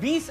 20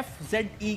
FZE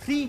3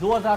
2000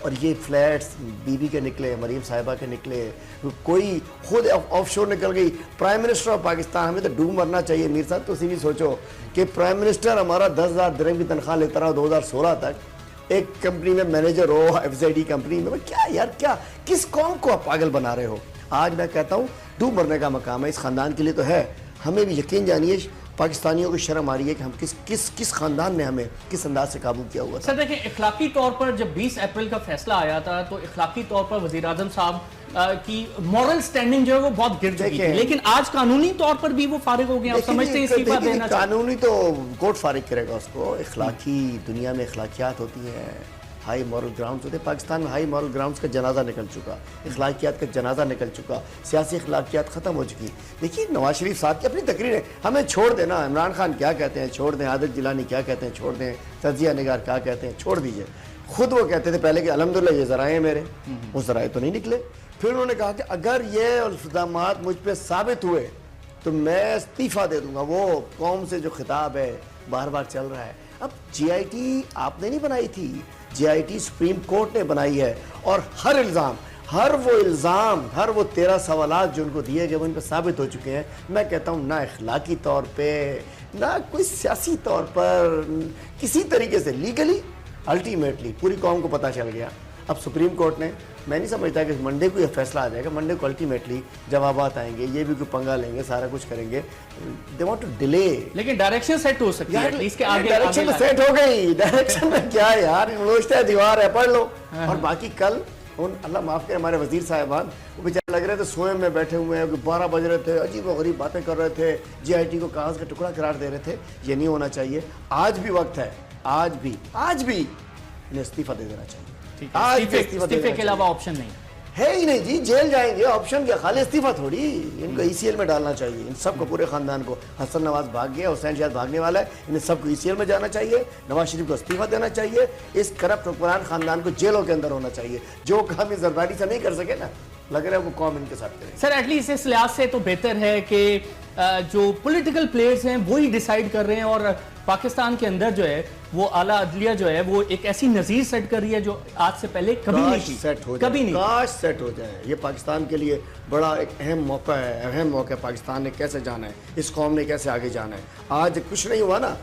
اور یہ flats be be کے نکلے, مریم صاحبہ کے نکلے, کوئی خود آف شور نکل گئی. پرائم منسٹر آف پاکستان, ہمیں تو ڈوب مرنا چاہیے میر صاحب. تو اسی بھی سوچو کہ پرائم منسٹر ہمارا 10,000 درہم کی تنخواہ لیتا رہا 2016 تک, ایک کمپنی میں مینیجر ہو, FZD کمپنی میں. کیا یار, کیا کس قوم کو آپ پاگل بنا رہے ہو؟ آج میں کہتا ہوں ڈوب مرنے کا مقام ہے اس خاندان کے لیے تو ہے. ہمیں بھی یقین جانیے پاکستانیوں کو شرم آ رہی ہے کہ ہم کس خاندان نے ہمیں کس انداز سے قابو کیا ہوا تھا. سر دیکھیں, اخلاقی طور پر جب 20 اپریل کا فیصلہ آیا تھا تو اخلاقی طور پر وزیر اعظم صاحب کی مورل سٹینڈنگ جو ہے وہ بہت گر چکی تھی, لیکن آج قانونی طور پر بھی وہ فارغ ہو گئے. آپ سمجھتے ہیں استعفا دینا چاہیے؟ قانونی تو کورٹ فارغ کرے گا اس کو. اخلاقی دنیا میں اخلاقیات ہوتی ہیں, ہائی مورل گراؤنڈز ہوتے ہیں. پاکستان میں ہائی مورل گراؤنڈز کا جنازہ نکل چکا, اخلاقیات کا جنازہ نکل چکا, سیاسی اخلاقیات ختم ہو چکی. دیکھیے نواز شریف صاحب کی اپنی تقریر ہے, ہمیں چھوڑ دینا. عمران خان کیا کہتے ہیں چھوڑ دیں, عادل جیلانی کیا کہتے ہیں چھوڑ دیں, تجزیہ نگار کیا کہتے ہیں چھوڑ دیجئے. خود وہ کہتے تھے پہلے کہ الحمدللہ یہ ذرائع ہیں میرے, وہ ذرائع تو نہیں نکلے. پھر انہوں نے کہا کہ اگر یہ الزامات مجھ پہ ثابت ہوئے تو میں استعفیٰ دے دوں گا. وہ قوم سے جو خطاب ہے بار بار چل رہا ہے. اب جی آئی ٹی آپ نے نہیں بنائی تھی, جی آئی ٹی سپریم کورٹ نے بنائی ہے, اور ہر الزام, ہر وہ 13 سوالات جو ان کو دیے گئے وہ ان پہ ثابت ہو چکے ہیں. میں کہتا ہوں نہ اخلاقی طور پہ نہ کوئی سیاسی طور پر, کسی طریقے سے لیگلی الٹیمیٹلی پوری قوم کو پتہ چل گیا. اب سپریم کورٹ نے, میں نہیں سمجھتا کہ منڈے کو یہ فیصلہ آ جائے گا. منڈے کو الٹیمیٹلی جوابات آئیں گے, یہ بھی کوئی پنگا لیں گے, سارا کچھ کریں گے. They want to delay. لیکن ڈائریکشن سیٹ ہو سکتی ہے اس کے آگے. ڈائریکشن سیٹ ہو گئی, ڈائریکشن میں کیا ہے یار, لوچتا ہے دیوار ہے, پڑھ لو. اور باقی کل اللہ معاف کرے ہمارے وزیر صاحبان, وہ بیچارے لگ رہے تھے سوئے میں بیٹھے ہوئے ہیں, 12 بج رہے تھے, عجیب و غریب باتیں کر رہے تھے, جی آئی ٹی کو کاغذ کا ٹکڑا قرار دے رہے تھے. یہ نہیں ہونا چاہیے. آج بھی وقت ہے, آج بھی انہیں استعفیٰ دے دینا چاہیے. استعفے کے علاوہ آپشن نہیں ہے ہی نہیں جی. جیل جائیں گے, آپشن کیا, خالی استعفیٰ تھوڑی. ان کو ECL میں ڈالنا چاہیے, ان سب کو, پورے خاندان کو. حسن نواز بھاگ گیا, حسین شاہد بھاگنے والا ہے, انہیں سب کو ECL میں جانا چاہیے. نواز شریف کو استعفیٰ دینا چاہیے. اس کرپٹ حکمران خاندان کو جیلوں کے اندر ہونا چاہیے. جو کام یہ زرداری سے نہیں کر سکے نا, لگ رہا ہے وہ قوم ان کے ساتھ کرے. سر ایٹ لیسٹ اس لحاظ سے تو بہتر ہے کہ جو پولیٹیکل پلیئرز ہیں وہی ڈیسائیڈ کر رہے ہیں, اور پاکستان کے اندر جو ہے وہ اعلیٰ عدلیہ جو ہے وہ ایک ایسی نظیر سیٹ کر رہی ہے جو آج سے پہلے کبھی نہیں تھی. کبھی نہیں, کاش سیٹ ہو جائے. یہ پاکستان کے لیے بڑا ایک اہم موقع ہے. پاکستان نے کیسے جانا ہے, اس قوم نے کیسے آگے جانا ہے. آج کچھ نہیں ہوا نا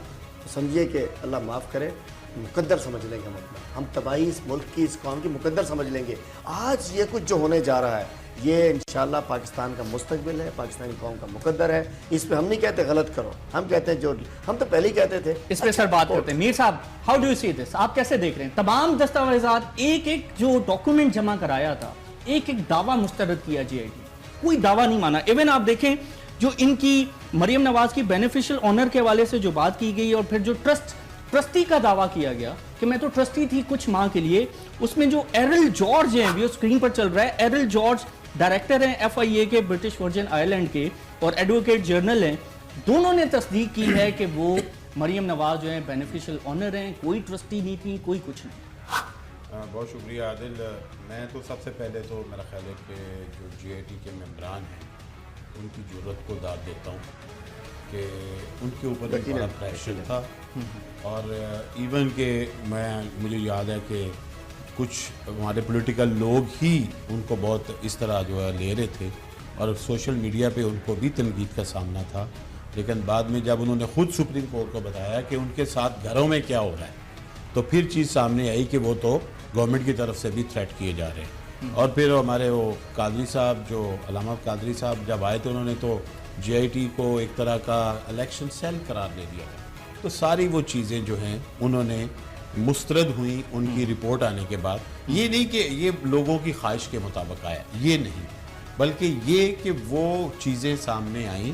تو سمجھیے کہ اللہ معاف کرے مقدر سمجھ لیں گے. ہم تباہی اس ملک کی, اس قوم کی مقدر سمجھ لیں گے. آج یہ کچھ جو ہونے جا رہا ہے یہ انشاءاللہ پاکستان کا مستقبل ہے, پاکستانی قوم کا مقدر ہے. اس پہ ہم نہیں کہتے غلط کرو, ہم کہتے ہیں جو ہم تو پہلے ہی کہتے تھے. اس پہ سر بات کرتے ہیں. میر صاحب, ہاؤ ڈو یو سی دس, آپ کیسے دیکھ رہے ہیں تمام دستاویزات, ایک ایک جو ڈاکومنٹ جمع کرایا تھا, ایک ایک دعویٰ مسترد کیا جی آئی ٹی, کوئی دعویٰ نہیں مانا. ایون آپ دیکھیں جو ان کی مریم نواز کی بینیفیشل آنر کے حوالے سے جو بات کی گئی, اور پھر جو ٹرسٹی کا دعویٰ کیا گیا کہ میں تو ٹرسٹی تھی کچھ ماہ کے لیے, اس میں جو ایرل جارج ہیں, وہ اسکرین پر چل رہا ہے, ایرل جارج ڈائریکٹر ہیں FIA کے, برٹش ورجن آئرلینڈ کے, اور ایڈوکیٹ جرنل ہیں, دونوں نے تصدیق کی ہے کہ وہ مریم نواز جو ہیں بینیفیشل آنر ہیں, کوئی ٹرسٹی نہیں تھی, کوئی کچھ نہیں. بہت شکریہ عادل. میں تو سب سے پہلے تو میرا خیال ہے کہ جو GIT کے ممبران ہیں ان کی ضرورت کو داد دیتا ہوں کہ ان کے اوپر بھی بڑا پریشر تھا, اور ایون کہ مجھے یاد ہے کہ کچھ ہمارے پولیٹیکل لوگ ہی ان کو بہت اس طرح جو ہے لے رہے تھے, اور سوشل میڈیا پہ ان کو بھی تنقید کا سامنا تھا. لیکن بعد میں جب انہوں نے خود سپریم کورٹ کو بتایا کہ ان کے ساتھ گھروں میں کیا ہو رہا ہے, تو پھر چیز سامنے آئی کہ وہ تو گورنمنٹ کی طرف سے بھی تھریٹ کیے جا رہے ہیں. اور پھر ہمارے وہ قادری صاحب, جو علامہ قادری صاحب جب آئے تو انہوں نے تو GIT کو ایک طرح کا الیکشن سیل قرار دے دیا. تو ساری وہ چیزیں جو ہیں انہوں نے مسترد ہوئی ان کی رپورٹ آنے کے بعد. یہ نہیں کہ یہ لوگوں کی خواہش کے مطابق آیا, یہ نہیں, بلکہ یہ کہ وہ چیزیں سامنے آئیں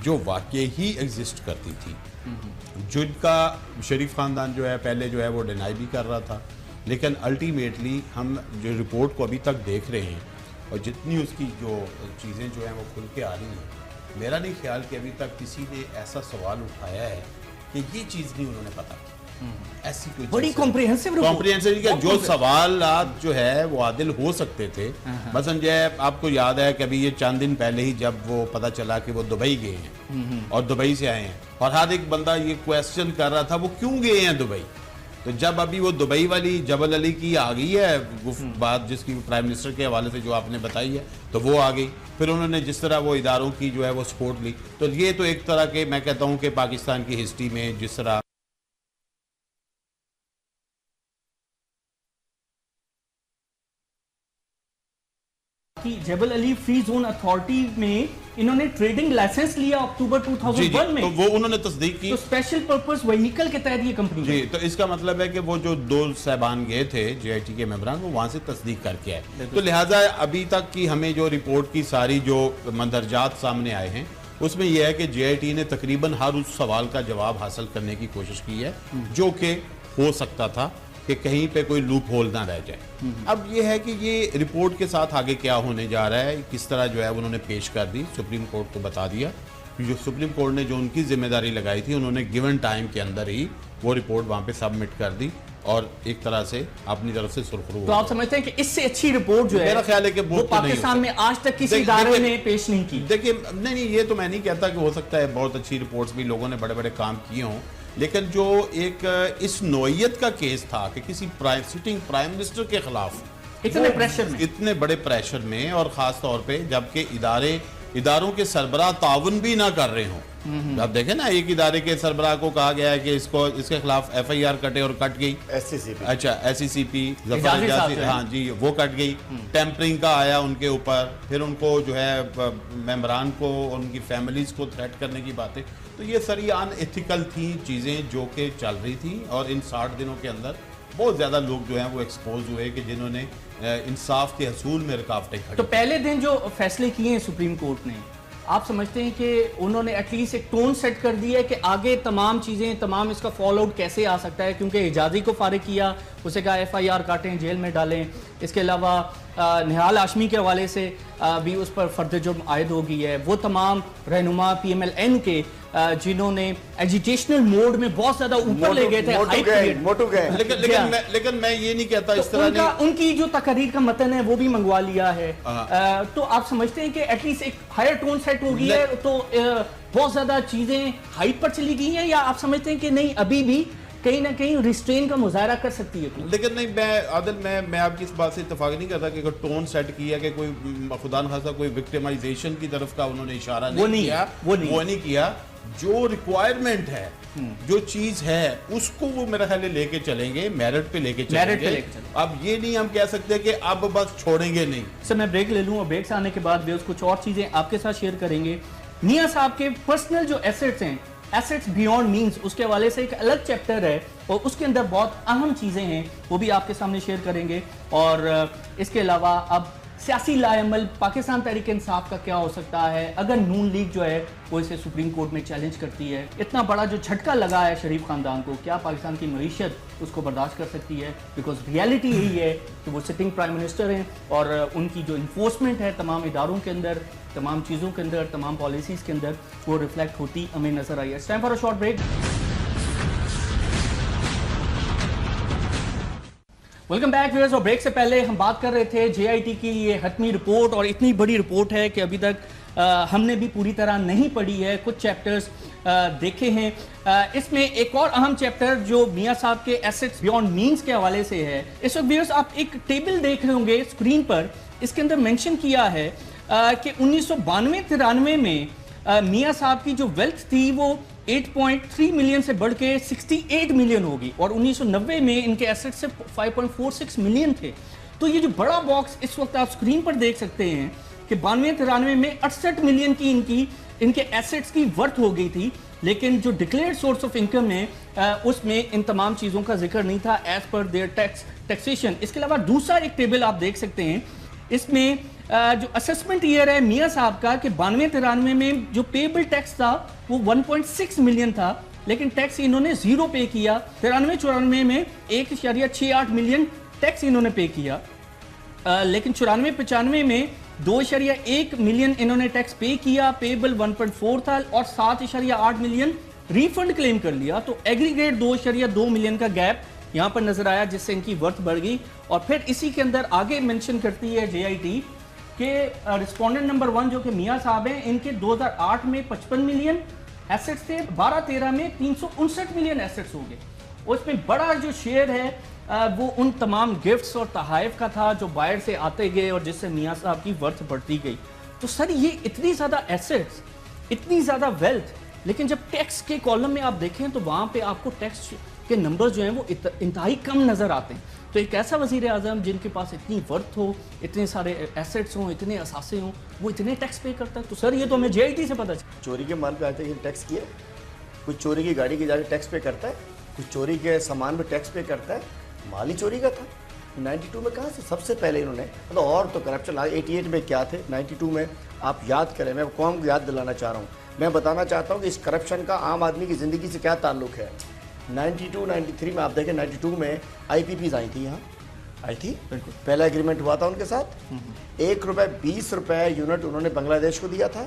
جو واقعی ہی ایگزسٹ کرتی تھی, جن کا شریف خاندان جو ہے پہلے جو ہے وہ ڈینائی بھی کر رہا تھا. لیکن الٹیمیٹلی ہم جو رپورٹ کو ابھی تک دیکھ رہے ہیں, اور جتنی اس کی جو چیزیں جو ہیں وہ کھل کے آ رہی ہیں, میرا نہیں خیال کہ ابھی تک کسی نے ایسا سوال اٹھایا ہے کہ یہ چیز نہیں انہوں نے پتا کی. ایسی کوئی بڑی کمپریہنسو کہ جو سوالات جو ہے وہ عادل ہو سکتے تھے. مثلا جو ہے آپ کو یاد ہے کہ ابھی یہ چند دن پہلے ہی جب وہ پتہ چلا کہ وہ دبئی گئے ہیں اور دبئی سے آئے ہیں, اور ہر ایک بندہ یہ کویسچن کر رہا تھا وہ کیوں گئے ہیں دبئی, تو جب ابھی وہ دبئی والی جبل علی کی آ گئی ہے بات جس کی پرائم منسٹر کے حوالے سے جو آپ نے بتائی ہے تو وہ آ گئی، پھر انہوں نے جس طرح وہ اداروں کی جو ہے وہ سپورٹ لی، تو یہ تو ایک طرح کے میں کہتا ہوں کہ پاکستان کی ہسٹری میں جس طرح کہ جبل علی فری زون اتھارٹی میں انہوں نے ٹریڈنگ لائسنس لیا اکتوبر 2001 میں، تو وہ انہوں نے تصدیق کی، تو اسپیشل پرپس وہیکل کے تحت یہ کمپنی جی، تو اس کا مطلب ہے کہ وہ جو دو صاحبان گئے تھے جے آئی ٹی کے ممبران وہ وہاں سے تصدیق کر کے آئے، تو لہٰذا ابھی تک کی ہمیں جو رپورٹ کی ساری جو مندرجات سامنے آئے ہیں اس میں یہ ہے کہ جے آئی ٹی نے تقریباً ہر اس سوال کا جواب حاصل کرنے کی کوشش کی ہے جو کہ ہو سکتا تھا کہ کہیں پہ کوئی لوپ ہول نہ رہ جائے۔ اب یہ ہے کہ یہ رپورٹ کے ساتھ آگے کیا ہونے جا رہا ہے، کس طرح جو ہے انہوں نے پیش کر دی، سپریم کورٹ کو بتا دیا، جو سپریم کورٹ نے جو ان کی ذمہ داری لگائی تھی انہوں نے گیون ٹائم کے اندر ہی وہ رپورٹ وہاں پہ سبمٹ کر دی اور ایک طرح سے اپنی طرف سے سرخرو۔ تو آپ سمجھتے ہیں کہ اس سے اچھی رپورٹ جو ہے میرا خیال ہے کہ وہ پاکستان میں آج تک کسی ادارے نے پیش نہیں کی؟ دیکھیں نہیں یہ تو میں نہیں کہتا کہ ہو سکتا ہے بہت اچھی رپورٹس بھی لوگوں نے بڑے بڑے کام کیے ہوں، لیکن جو ایک اس نوعیت کا کیس تھا کہ کسی سٹنگ پرائم منسٹر کے خلاف اتنے بڑے پریشر میں اور خاص طور پہ جبکہ اداروں کے سربراہ تعاون بھی نہ کر رہے ہوں، اب دیکھیں نا ایک ادارے کے سربراہ کو کہا گیا ہے کہ اس کے خلاف ایف آئی آر کٹے اور کٹ گئی، اچھا ایس سی سی پی ہاں جی وہ کٹ گئی، ٹیمپرنگ کا آیا ان کے اوپر، پھر ان کو جو ہے ممبران کو ان کی فیملیز کو تھریٹ کرنے کی باتیں، تو یہ ساری ان ایتھیکل تھیں چیزیں جو کہ چل رہی تھیں، اور ان 60 دنوں کے اندر بہت زیادہ لوگ جو ہیں وہ ایکسپوز ہوئے کہ جنہوں نے انصاف کے حصول میں رکاوٹیں کھڑی۔ تو پہلے دن جو فیصلے کیے ہیں سپریم کورٹ نے، آپ سمجھتے ہیں کہ انہوں نے ایٹ لیسٹ ایک ٹون سیٹ کر دی ہے کہ آگے تمام چیزیں تمام اس کا فال آؤٹ کیسے آ سکتا ہے؟ کیونکہ حجازی کو فارغ کیا، اسے کہا ایف آئی آر کاٹیں جیل میں ڈالیں، اس کے علاوہ نہال ہاشمی کے حوالے سے بھی اس پر فرد جرم عائد ہو گئی ہے، وہ تمام رہنما پی ایم ایل این کے جنہوں نے ایجیٹیشنل موڈ میں بہت زیادہ اوپر لے گئے تھے، لیکن میں یہ نہیں کہتا اس طرح نہیں، ان کی جو تقاریر کا متن ہے وہ بھی منگوا لیا ہے، تو آپ سمجھتے ہیں کہ ایٹ لیسٹ ایک ہائر ٹون سیٹ ہو گئی ہے، تو بہت زیادہ چیزیں ہائپ پر چلی گئی ہیں، یا آپ سمجھتے ہیں کہ نہیں ابھی بھی کہیں نہ کہیں ریسٹرین کا مظاہرہ کر سکتی ہے؟ لیکن نہیں عادل میں آپ کی اس بات سے اتفاق نہیں کرتا کہ اگر ٹون سیٹ کیا کہ کوئی خدا نخواستہ کوئی وکٹمائزیشن کی طرف کا انہوں نے اشارہ نہیں کیا، وہ نہیں کیا، جو ریکوائرمنٹ ہے جو چیز ہے اس کو وہ میرا خیال لے کے چلیں گے، میرٹ پہ لے کے چلیں گے، اب یہ نہیں ہم کہہ سکتے کہ اب بس چھوڑیں گے نہیں۔ سر میں بریک لے لوں اور بریک سے آنے کے بعد بھی کچھ اور چیزیں آپ کے ساتھ شیئر کریں گے۔ میاں صاحب کے پرسنل جو ایسٹس ہیں، ایسٹس بیونڈ مینز، اس کے حوالے سے ایک الگ چیپٹر ہے اور اس کے اندر بہت اہم چیزیں ہیں، وہ بھی آپ کے سامنے شیئر کریں گے، اور اس کے علاوہ اب سیاسی لاء عمل پاکستان تحریک انصاف کا کیا ہو سکتا ہے اگر نون لیگ جو ہے وہ اسے سپریم کورٹ میں چیلنج کرتی ہے۔ اتنا بڑا جو جھٹکا لگا ہے شریف خاندان کو، کیا پاکستان کی معیشت اس کو برداشت کر سکتی ہے؟ بیکاز ریالٹی یہی ہے کہ وہ سٹنگ پرائم منسٹر ہیں اور ان کی جو انفورسمنٹ ہے تمام اداروں کے اندر، تمام چیزوں کے اندر، تمام پالیسیز کے اندر، وہ ریفلیکٹ ہوتی ہمیں نظر آئی ہے۔ It's time for a short break. Welcome back viewers, اور بریک سے پہلے ہم بات کر رہے تھے جے آئی ٹی کی یہ حتمی رپورٹ، اور اتنی بڑی رپورٹ ہے کہ ابھی تک ہم نے بھی پوری طرح نہیں پڑھی ہے، کچھ چیپٹرز دیکھے ہیں۔ اس میں ایک اور اہم چیپٹر جو میاں صاحب کے ایسٹس بیونڈ مینز کے حوالے سے ہے۔ اس وقت ویئرز آپ ایک ٹیبل دیکھ رہے ہوں گے اسکرین پر، اس کے اندر مینشن کیا ہے کہ 1992-93 میں میاں صاحب کی جو ویلتھ تھی وہ 8.3 ملین سے بڑھ کے 68 ملین ہوگی، اور 1990 میں ان کے ایسٹ سے 5.46 ملین تھے۔ تو یہ جو بڑا باکس اس وقت آپ سکرین پر دیکھ سکتے ہیں کہ 92-93 میں 68 ملین کی ان کے ایسٹس کی ورتھ ہو گئی تھی، لیکن جو ڈکلیئرڈ سورس آف انکم ہے اس میں ان تمام چیزوں کا ذکر نہیں تھا ایز پر دیئر ٹیکسیشن۔ اس کے علاوہ دوسرا ایک ٹیبل آپ دیکھ سکتے ہیں، اس میں جو اسسمنٹ ایئر ہے میاں صاحب کا کہ 92-93 میں جو پیبل ٹیکس تھا وہ 1.6 ملین تھا، لیکن ٹیکس انہوں نے 0 پے کیا۔ 93-94 میں 1.68 ملین ٹیکس انہوں نے پے کیا، لیکن 94-95 میں 2.1 ملین انہوں نے ٹیکس پے کیا، پیبل 1.4 تھا، اور 7.8 ملین ریفنڈ کلیم کر لیا۔ تو ایگریگیٹ 2.2 ملین کا گیپ یہاں پر نظر آیا، جس سے ان کی ورتھ بڑھ گئی۔ اور پھر اسی کے اندر آگے منشن کرتی ہے جے آئی ٹی کہ رسپونڈنٹ نمبر 1 جو کہ میاں صاحب ہیں، ان کے 2008 میں 55 ملین ایسٹس تھے، 12-13 میں 359 ملین ایسٹس ہو گئے۔ اس میں بڑا جو شیئر ہے وہ ان تمام گفٹس اور تحائف کا تھا جو باہر سے آتے گئے اور جس سے میاں صاحب کی ورتھ بڑھتی گئی. تو سر یہ اتنی زیادہ ایسٹس, اتنی زیادہ ویلتھ, لیکن جب ٹیکس کے کالم میں آپ دیکھیں تو وہاں پہ آپ کو ٹیکس کے نمبر جو ہیں وہ انتہائی کم نظر آتے ہیں. تو ایک ایسا وزیر اعظم جن کے پاس اتنی ورتھ ہو, اتنے سارے ایسٹس ہوں, اتنے اثاثے ہوں, وہ اتنے ٹیکس پے کرتا ہے. تو سر یہ تو ہمیں جے آئی ٹی سے پتہ چلا. چوری کے مال پہ آتے ہیں ٹیکس کیا, کچھ چوری کی گاڑی کی جا کے ٹیکس پے کرتا ہے, کچھ چوری کے سامان پہ ٹیکس پے کرتا ہے. مال ہی چوری کا تھا. 92 میں کہاں سے سب سے پہلے انہوں نے, مطلب اور تو کرپشن 88 میں کیا تھے, 92 میں آپ یاد کریں, میں قوم کو یاد دلانا چاہ رہا ہوں. میں بتانا چاہتا ہوں کہ اس کرپشن کا عام آدمی کی زندگی سے کیا تعلق ہے. 92 93 میں آپ دیکھیں, 92 میں آئی پی پیز آئی تھی, یہاں آئی تھی, پہلا ایگریمنٹ ہوا تھا ان کے ساتھ. 1 روپے 20 روپے یونٹ انہوں نے بنگلہ دیش کو دیا تھا,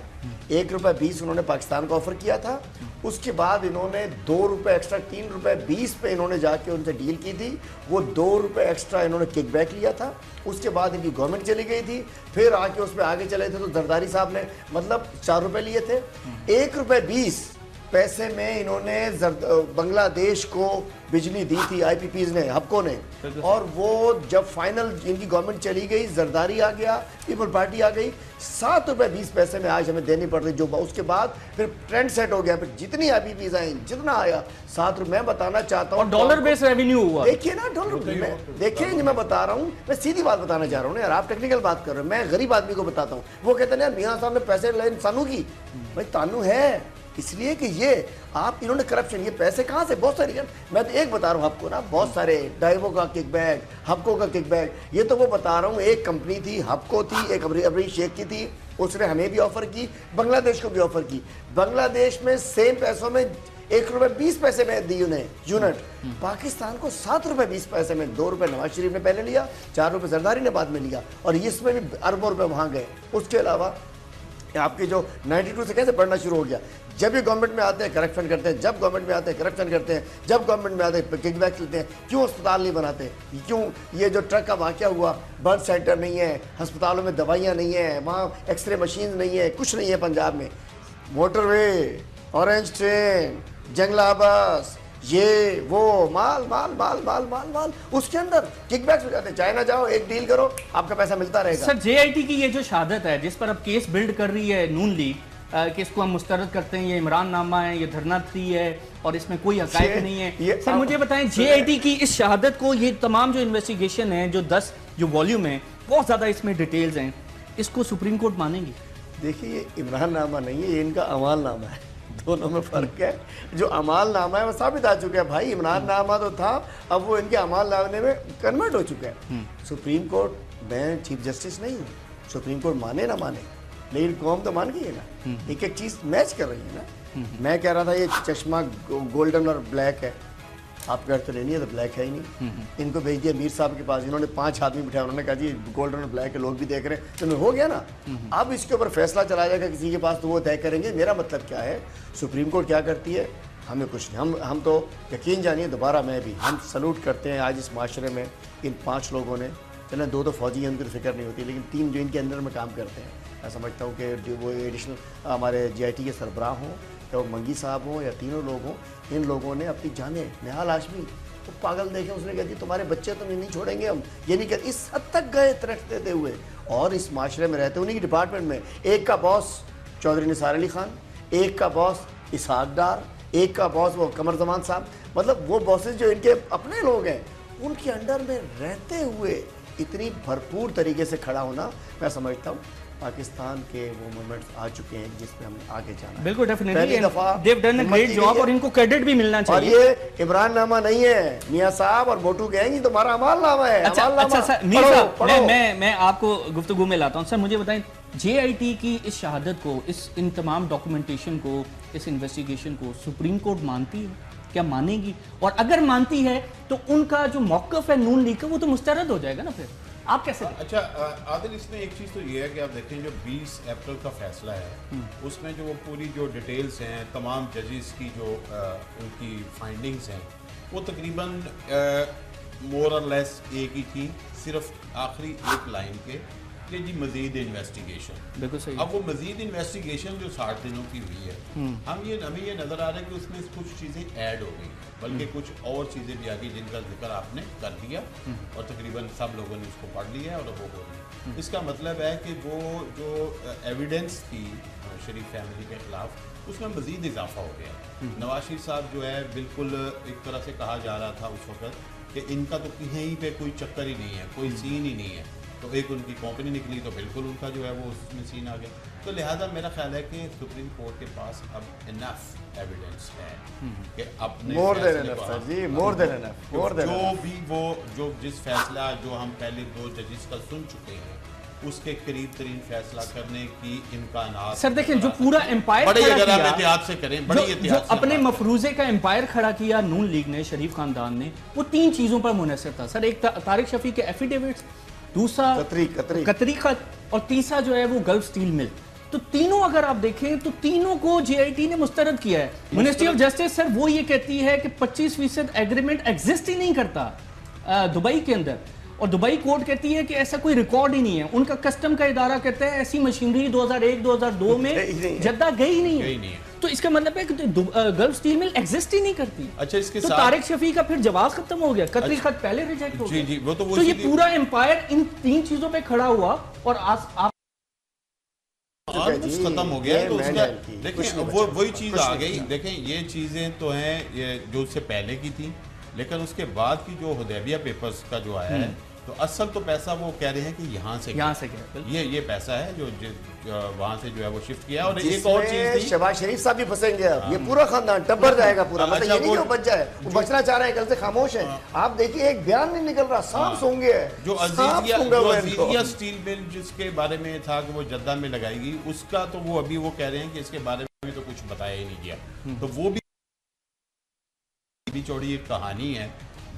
1 روپے 20 انہوں نے پاکستان کو آفر کیا تھا. اس کے بعد انہوں نے 2 روپے ایکسٹرا 3 روپے 20 پہ انہوں نے جا کے ان سے ڈیل کی تھی. وہ 2 روپے ایکسٹرا انہوں نے کک بیک لیا تھا. اس کے بعد ان کی گورنمنٹ چلی گئی تھی, پھر آ کے اس پہ آگے چلے تھے تو زرداری صاحب نے مطلب 4 روپے لیے تھے. 1 روپے 20 پیسے میں انہوں نے بنگلہ دیش کو بجلی دی تھی آئی پی پیز نے, ہپکو نے. اور وہ جب فائنل ان کی گورنمنٹ چلی گئی, زرداری آ گیا, پیپل پارٹی آ گئی, 7 روپے 20 پیسے میں آج ہمیں دینی پڑ رہی. جو اس کے بعد پھر ٹرینڈ سیٹ ہو گیا, پھر جتنی آئی پی پیز آئیں جتنا آیا 7 روپے. میں بتانا چاہتا ہوں, اور ڈالر بیس ریونیو ہوا, دیکھیے نا ڈالر, دیکھیے میں بتا رہا ہوں, میں سیدھی بات بتانا چاہ رہا ہوں نا یار, آپ ٹیکنیکل بات کر رہے ہیں, میں غریب آدمی کو بتاتا ہوں. وہ کہتے ہیں یار میاں صاحب نے پیسے لے انسانوں کی. بھائی تانو ہے, اس لیے کہ یہ آپ انہوں نے کرپشن, یہ پیسے کہاں سے, بہت ساری. میں تو ایک بتا رہا ہوں آپ کو نا, بہت سارے ڈائیوو کا کک بیک, ہپکو کا کک بیک, یہ تو وہ بتا رہا ہوں. ایک کمپنی تھی ہپکو تھی, ایک ابری شیخ کی تھی, اس نے ہمیں بھی آفر کی, بنگلہ دیش کو بھی آفر کی. بنگلہ دیش میں سیم پیسوں میں 1 روپے 20 پیسے میں دی انہیں یونٹ, پاکستان کو 7 روپے 20 پیسے میں. 2 روپے نواز شریف نے پہلے لیا, 4 روپے زرداری نے بعد میں لیا, اور اس میں بھی اربوں روپے وہاں گئے. اس کے علاوہ آپ کے جو 92 سے کیسے بڑھنا شروع ہو گیا, جب یہ گورنمنٹ میں آتے ہیں کرپشن کرتے ہیں, جب گورنمنٹ میں آتے ہیں کرپشن کرتے ہیں, جب گورنمنٹ میں آتے ہیں کک بیک لیتے ہیں. کیوں اسپتال نہیں بناتے, کیوں یہ جو ٹرک کا واقعہ ہوا, برتھ سینٹر نہیں ہے, ہسپتالوں میں دوائیاں نہیں ہیں, وہاں ایکس رے مشین نہیں ہے, کچھ نہیں ہے پنجاب میں. موٹر وے, اورنج ٹرین, جنگلہ بس, یہ وہ مال مال مال مال مال مال, اس کے اندر کک بیکس ہو جاتے ہیں. چائنا جاؤ, ایک ڈیل کرو, آپ کا پیسہ ملتا رہے گا. سر جے آئی ٹی کی یہ جو شہادت ہے جس پر اب کیس بلڈ کر رہی ہے نون لیگ, کہ اس کو ہم مسترد کرتے ہیں, یہ عمران نامہ ہے, یہ دھرنا 3 ہے, اور اس میں کوئی حقائق نہیں ہے. سر مجھے بتائیں, جے آئی ٹی کی اس شہادت کو, یہ تمام جو انویسٹیگیشن ہے, جو 10 جو والیوم ہیں, بہت زیادہ اس میں ڈیٹیلز ہیں, اس کو سپریم کورٹ مانیں گی؟ دیکھیے یہ عمران نامہ نہیں ہے, یہ ان کا اعمال نامہ ہے, دونوں میں فرق ہے. جو اعمال نامہ ہے وہ ثابت آ چکا ہے بھائی, عمران نامہ تو تھا, اب وہ ان کے اعمال نامے میں کنورٹ ہو چکا ہے. سپریم کورٹ, میں چیف جسٹس نہیں ہوں, سپریم کورٹ مانے نہ مانے, لیکن قوم تو مان گئی ہے نا, ایک ایک چیز میچ کر رہی ہے نا. میں کہہ رہا تھا یہ چشمہ گولڈن اور بلیک ہے, آپ کہتے رہے نہیں ہے تو بلیک ہے ہی نہیں. ان کو بھیج دیا میر صاحب کے پاس, انہوں نے 5 آدمی بٹھایا, انہوں نے کہا جی گولڈن اور بلیک کے لوگ بھی دیکھ رہے ہیں, تو ہو گیا نا. اب اس کے اوپر فیصلہ چلا جائے گا کسی کے پاس تو وہ طے کریں گے. میرا مطلب کیا ہے, سپریم کورٹ کیا کرتی ہے ہمیں کچھ نہیں, ہم تو یقین جانیے دوبارہ میں بھی ہم سلوٹ کرتے ہیں آج اس معاشرے میں ان 5 لوگوں نے, چلیں 2 تو فوجی ہیں, ان کی فکر نہیں ہوتی, لیکن 3 جو ان کے اندر میں کام کرتے ہیں. میں سمجھتا ہوں کہ وہ ایڈیشنل ہمارے جے آئی ٹی کے سربراہ ہوں, یا وہ منگی صاحب ہوں, یا تینوں لوگ ہوں, ان لوگوں نے اپنی جانیں, نہال ہاشمی تو پاگل دیکھیں, اس نے کہا جی تمہارے بچے تو نہیں چھوڑیں گے ہم, یہ نہیں کہتے, اس حد تک گئے تھریٹ دیتے ہوئے. اور اس معاشرے میں رہتے انہیں کی ڈپارٹمنٹ میں, ایک کا باس چودھری نثار علی خان, ایک کا باس اسحاق ڈار, ایک کا باس وہ قمر زمان صاحب, مطلب وہ باسز جو ان کے اپنے لوگ ہیں, ان کے انڈر میں رہتے ہوئے اتنی بھرپور طریقے سے کھڑا ہونا, میں سمجھتا ہوں پاکستان کے وہ مومنٹس آ چکے ہیں جس میں ہم آگے جانا ہے. بالکل definitely Dev done a great job, اور ان کو کریڈٹ بھی ملنا چاہیے. اور یہ عمران نامہ نہیں ہے میاں صاحب اور موٹو گینگ, تمہارا اعمال نامہ ہے. اچھا سر میر صاحب, میں آپ کو گفتگو میں لاتا ہوں. سر مجھے بتائیں, جے آئی ٹی کی اس شہادت کو, ان تمام ڈاکومنٹیشن کو, اس انویسٹیگیشن کو سپریم کورٹ مانتی ہے, کیا مانے گی؟ اور اگر مانتی ہے تو ان کا جو موقف ہے نون لیگ کا, وہ تو مسترد ہو جائے گا نا پھر. آپ کیسے؟ اچھا عادل, اس میں ایک چیز تو یہ ہے کہ آپ دیکھیں جو 20 اپریل کا فیصلہ ہے, اس میں جو وہ پوری جو ڈیٹیلز ہیں, تمام ججز کی جو ان کی فائنڈنگز ہیں, وہ تقریباً مور اور لیس ایک ہی تھی, صرف آخری ایک لائن کے کہ جی مزید انویسٹیگیشن. بالکل صحیح. اب وہ مزید انویسٹیگیشن جو 60 دنوں کی ہوئی ہے, ہمیں یہ نظر آ رہا ہے کہ اس میں کچھ چیزیں ایڈ ہو گئی, بلکہ کچھ اور چیزیں بھی آ گئی جن کا ذکر آپ نے کر دیا اور تقریباً سب لوگوں نے اس کو پڑھ لیا ہے اور وہ ہو رہی ہے. اس کا مطلب ہے کہ وہ جو ایویڈنس تھی شریف فیملی کے خلاف اس میں مزید اضافہ ہو گیا. نواز شریف صاحب جو ہے بالکل ایک طرح سے کہا جا رہا تھا اس وقت کہ ان کا تو کہیں پہ کوئی چکر ہی نہیں ہے, کوئی سین ہی نہیں ہے. تو ایک ان کی کمپنی نکلی تو بالکل ان کا جو ہے وہ اس میں سین آ گیا. تو لہٰذا میرا خیال ہے کہ سپریم کورٹ کے پاس اب انف ایویڈنس ہے کہ اپنے جو بھی وہ جو جس فیصلہ جو ہم پہلے 2 ججز کا سن چکے ہیں اس کے قریب ترین فیصلہ کرنے کی امکانات. سر دیکھیں جو پورا امپائر بڑی کھڑا اگر آپ کیا, احتیاط سے کریں, بڑی جو احتیاط سے اپنے مفروضے کا امپائر کھڑا کیا نون لیگ نے, شریف خاندان نے, وہ 3 چیزوں پر منحصر تھا سر. ایک طارق شفیع کے ایفیڈیوٹس, دوسرا قطری خط, اور تیسرا جو ہے وہ گلف سٹیل مل. تو تینوں اگر آپ دیکھیں تو تینوں کو جے آئی ٹی نے مسترد کیا ہے. منسٹری آف جسٹس سر وہ یہ کہتی ہے کہ 25% ایگریمنٹ ایگزسٹ ہی نہیں کرتا دبئی کے اندر, اور دبئی کورٹ کہتی ہے کہ ایسا کوئی ریکارڈ ہی نہیں ہے. ان کا کسٹم کا ادارہ کہتا ہے ایسی مشینری 2001-2002 میں جدہ گئی نہیں ہے. تو اس کا مطلب ہے کہ گلف سٹیل مل ایگزسٹ ہی نہیں کرتی. اچھا اس کے تو ساتھ طارق شفیع کا پھر جواز ختم ہو گیا, قطری خط پہلے ریجیکٹ ہو گیا. جی وہ تو یہ پورا امپائر ان 3 چیزوں پہ کھڑا ہوا اور آپ ختم ہو گیا. تو اس کا دیکھیں وہی چیز آ گئی. دیکھیں یہ چیزیں تو ہیں جو اس سے پہلے کی تھیں, لیکن اس کے بعد کی جو حدیبیہ پیپرز کا جو آیا ہے تو اصل تو پیسہ وہ کہہ رہے ہیں کہ یہاں سے یہ پیسہ ہے جو وہاں سے جو ہے وہ شفٹ کیا. اور ایک اور چیز تھی, شہباز شریف صاحب بھی پھنسیں گے, یہ پورا خاندان ٹبر جائے گا پورا. مطلب یہ نہیں کہ وہ بچ جائے, وہ بچنا چاہ رہے ہیں, کل سے خاموش ہیں. آپ دیکھیے ایک بیان نہیں نکل رہا, صاف سونگے ہے. جو عزیزیہ سٹیل مل جس کے بارے میں تھا کہ وہ جدہ میں لگائی گئی, اس کا تو وہ ابھی وہ کہہ رہے ہیں کہ اس کے بارے میں تو کچھ بتایا ہی نہیں گیا. تو وہ بھی چوڑی ایک کہانی ہے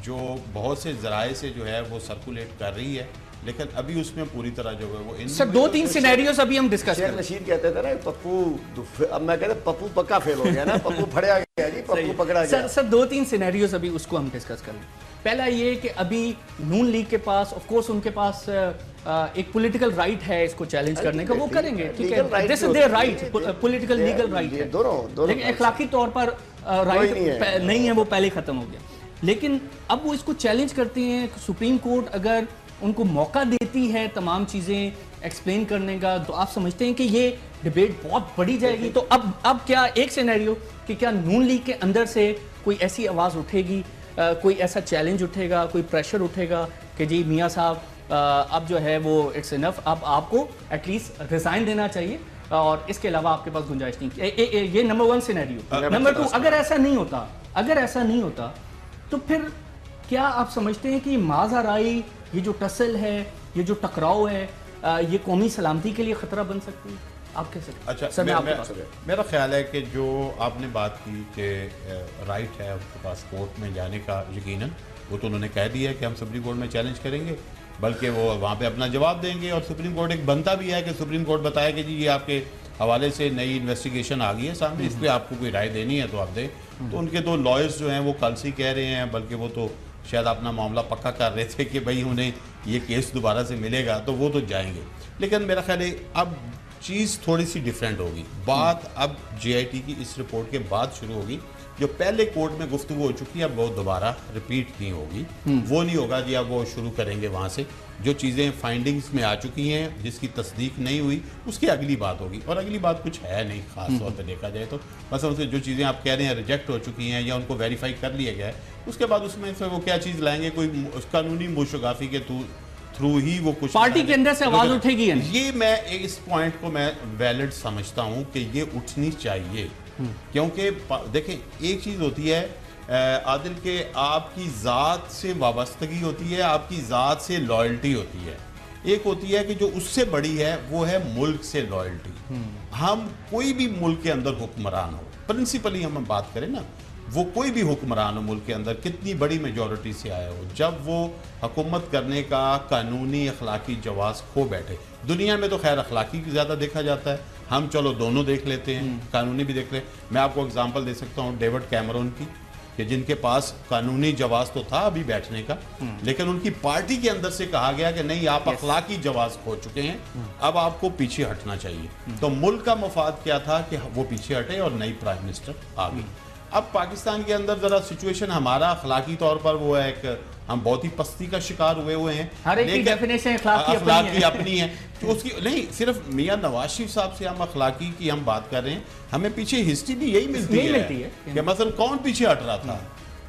جو بہت سے ذرائع سے جو ہے وہ سرکولیٹ کر رہی ہے, لیکن ابھی اس میں پوری طرح جو ہے وہ سر 2-3 سینیریوز ابھی ہم ڈسکس شیخ رشید کہتے تھے نا پپو, اب میں کہتا پپو پکا فیل ہو گیا نا, پپو پھڑیا گیا جی, پپو پکڑا گیا. سر 2-3 سینیریوز ابھی اس کو ہم ڈسکس کر لیں. پہلا یہ کہ ابھی نون لیگ کے پاس آف کورس ان کے پاس ایک پولیٹیکل رائٹ ہے اس کو چیلنج کرنے کا, وہ کریں گے, ٹھیک ہے, this is their right, political legal right ہے, لیکن اخلاقی طور پر رائٹ نہیں ہے, وہ پہلے ختم ہو گیا. لیکن اب وہ اس کو چیلنج کرتے ہیں کہ سپریم کورٹ اگر ان کو موقع دیتی ہے تمام چیزیں ایکسپلین کرنے کا, تو آپ سمجھتے ہیں کہ یہ ڈیبیٹ بہت بڑی جائے گی. تو اب کیا ایک سینیریو کہ کیا نون لیگ کے اندر سے کوئی ایسی آواز اٹھے گی, کوئی ایسا چیلنج اٹھے گا, کوئی پریشر اٹھے گا کہ جی میاں صاحب اب جو ہے وہ اٹس انف, اب آپ کو ایٹ لیسٹ ریزائن دینا چاہیے اور اس کے علاوہ آپ کے پاس گنجائش نہیں. یہ نمبر 1 سینیریو. نمبر 2, اگر ایسا نہیں ہوتا تو پھر کیا آپ سمجھتے ہیں کہ یہ مازارائی, یہ جو ٹسل ہے, یہ جو ٹکراؤ ہے, یہ قومی سلامتی کے لیے خطرہ بن سکتی ہے؟ آپ کہہ سکتے ہیں. اچھا میرا خیال ہے کہ جو آپ نے بات کی کہ رائٹ ہے اس کے پاس کورٹ میں جانے کا, یقیناً وہ تو انہوں نے کہہ دیا ہے کہ ہم سپریم کورٹ میں چیلنج کریں گے, بلکہ وہ وہاں پہ اپنا جواب دیں گے. اور سپریم کورٹ ایک بنتا بھی ہے کہ سپریم کورٹ بتائے کہ جی یہ آپ کے حوالے سے نئی انویسٹیگیشن آ گئی ہے سامنے, اس پہ آپ کو کوئی رائے دینی ہے تو آپ دیں. تو ان کے 2 لائرز جو ہیں وہ کل سے کہہ رہے ہیں, بلکہ وہ تو شاید اپنا معاملہ پکا کر رہے تھے کہ بھائی انہیں یہ کیس دوبارہ سے ملے گا تو وہ تو جائیں گے. لیکن میرا خیال ہے اب چیز تھوڑی سی ڈیفرنٹ ہوگی. بات اب جے آئی ٹی کی اس رپورٹ کے بعد شروع ہوگی. جو پہلے کورٹ میں گفتگو ہو چکی ہے اب وہ دوبارہ ریپیٹ نہیں ہوگی, وہ نہیں ہوگا جی اب وہ شروع کریں گے وہاں سے. جو چیزیں فائنڈنگز میں آ چکی ہیں جس کی تصدیق نہیں ہوئی اس کی اگلی بات ہوگی, اور اگلی بات کچھ ہے نہیں خاص طور پہ دیکھا جائے تو. مثلا اس جو چیزیں آپ کہہ رہے ہیں ریجیکٹ ہو چکی ہیں یا ان کو ویریفائی کر لیا گیا ہے, اس کے بعد اس میں سے وہ کیا چیز لائیں گے, کوئی قانونی موشگافی کے تھرو ہی وہ کچھ پارٹی کے اندر سے آواز اٹھے گی. یہ میں اس پوائنٹ کو میں ویلڈ سمجھتا ہوں کہ یہ اٹھنی چاہیے, کیونکہ دیکھیں ایک چیز ہوتی ہے عادل کہ آپ کی ذات سے وابستگی ہوتی ہے, آپ کی ذات سے لائلٹی ہوتی ہے. ایک ہوتی ہے کہ جو اس سے بڑی ہے وہ ہے ملک سے لائلٹی. ہم کوئی بھی ملک کے اندر حکمران ہو, پرنسپلی ہم بات کریں نا, وہ کوئی بھی حکمران ہو ملک کے اندر کتنی بڑی میجورٹی سے آیا ہو, جب وہ حکومت کرنے کا قانونی اخلاقی جواز کھو بیٹھے. دنیا میں تو خیر اخلاقی زیادہ دیکھا جاتا ہے, ہم چلو دونوں دیکھ لیتے ہیں, قانونی بھی دیکھ لیں. میں آپ کو اگزامپل دے سکتا ہوں ڈیوڈ کیمرون کی. کہ جن کے پاس قانونی جواز تو تھا ابھی بیٹھنے کا، لیکن ان کی پارٹی کے اندر سے کہا گیا کہ نہیں آپ اخلاقی جواز کھو چکے ہیں، اب آپ کو پیچھے ہٹنا چاہیے. تو ملک کا مفاد کیا تھا کہ وہ پیچھے ہٹے اور نئی پرائم منسٹر آ گئی. اب پاکستان کے اندر ذرا سچویشن ہمارا اخلاقی طور پر وہ ہے کہ ہم بہت ہی پستی کا شکار ہوئے ہیں. ہر ایک کی ڈیفینیشن اخلاقی اپنی ہے تو اس کی نہیں صرف میاں نواز شریف صاحب سے ہم اخلاقی کی ہم بات کر رہے ہیں، ہمیں پیچھے ہسٹری بھی یہی ملتی ہے کہ مثلا کون پیچھے ہٹ رہا تھا.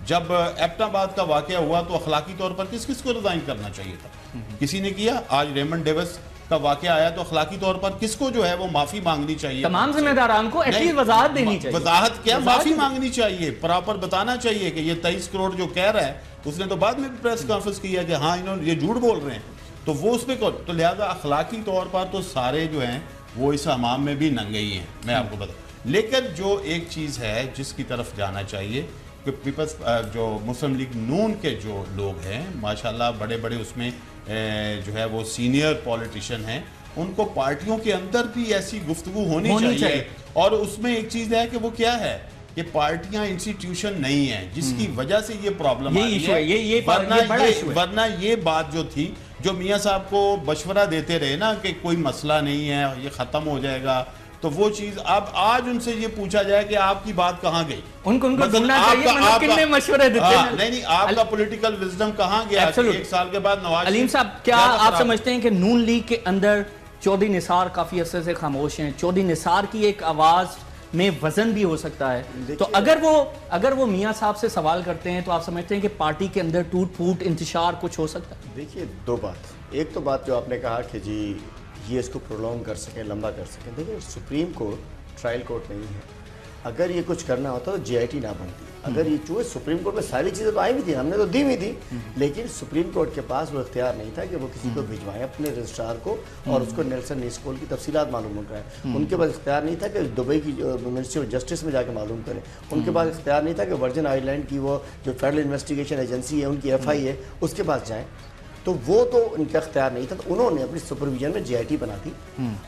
جب ایبٹ آباد کا واقعہ ہوا تو اخلاقی طور پر کس کس کو ریزائن کرنا چاہیے تھا؟ کسی نے کیا. آج ریمنڈ ڈیوس کا واقعہ آیا تو اخلاقی طور پر کس کو جو ہے وہ معافی مانگنی چاہیے؟ تمام ذمہ داران کو ایٹ لیسٹ وضاحت دینی چاہیے. وضاحت کیا، معافی مانگنی چاہیے، پراپر بتانا چاہیے کہ یہ 23 کروڑ جو کہہ رہا ہے. اس نے تو بعد میں بھی پریس کانفرنس کیا کہ ہاں انہوں نے یہ جھوٹ بول رہے ہیں، تو وہ اس پہ تو لہذا اخلاقی طور پر تو سارے جو ہیں وہ اس حمام میں بھی ننگے ہی ہیں، میں آپ کو بتاؤں. لیکن جو ایک چیز ہے جس کی طرف جانا چاہیے کہ پیپلز جو مسلم لیگ نون کے جو لوگ ہیں ماشاءاللہ بڑے بڑے اس میں جو ہے وہ سینئر پولیٹیشین ہیں، ان کو پارٹیوں کے اندر بھی ایسی گفتگو ہونی چاہیے. اور اس میں ایک چیز ہے کہ وہ کیا ہے کہ پارٹیاں انسٹیٹیوشن نہیں ہیں، جس کی وجہ سے یہ پرابلم آئی ہے. ورنہ یہ بات جو تھی جو میاں صاحب کو مشورہ دیتے رہے نا کہ کوئی مسئلہ نہیں ہے یہ ختم ہو جائے گا، تو وہ چیز اب آج ان سے یہ پوچھا جائے کہ آپ کی بات کہاں گئی. ان کو ڈھونڈنا چاہیے کتنے مشورے دیتے ہیں. نہیں آپ کا پولیٹیکل وزڈم کہاں گیا؟ ایک سال کے بعد نواز علیم صاحب کیا آپ سمجھتے ہیں کہ نون لیگ کے اندر چودھری نثار کافی عرصے سے خاموش ہیں؟ چودھری نثار کی ایک آواز میں وزن بھی ہو سکتا ہے، تو اگر وہ میاں صاحب سے سوال کرتے ہیں تو آپ سمجھتے ہیں کہ پارٹی کے اندر ٹوٹ پھوٹ انتشار کچھ ہو سکتا ہے؟ دیکھیے دو بات. ایک تو بات جو آپ نے کہا کہ جی یہ اس کو پرولونگ کر سکیں، لمبا کر سکیں. دیکھیں سپریم کورٹ ٹرائل کورٹ نہیں ہے. اگر یہ کچھ کرنا ہوتا تو جے آئی ٹی نہ بنتی. اگر یہ چونکہ سپریم کورٹ میں ساری چیزیں تو آئی بھی تھیں، ہم نے تو دی ہوئی تھی، لیکن سپریم کورٹ کے پاس وہ اختیار نہیں تھا کہ وہ کسی کو بھجوائیں اپنے رجسٹرار کو اور اس کو نیلسن نیسکول کی تفصیلات معلوم کرائیں. ان کے پاس اختیار نہیں تھا کہ دبئی کی منسٹری آف جسٹس میں جا کے معلوم کریں. ان کے پاس اختیار نہیں تھا کہ ورجن آئی لینڈ کی وہ جو فیڈرل انویسٹیگیشن ایجنسی ہے ان کی ایف آئی ہے اس کے پاس جائیں. تو وہ تو ان کا اختیار نہیں تھا، تو انہوں نے اپنی سپرویژن میں جے آئی ٹی بنا دی.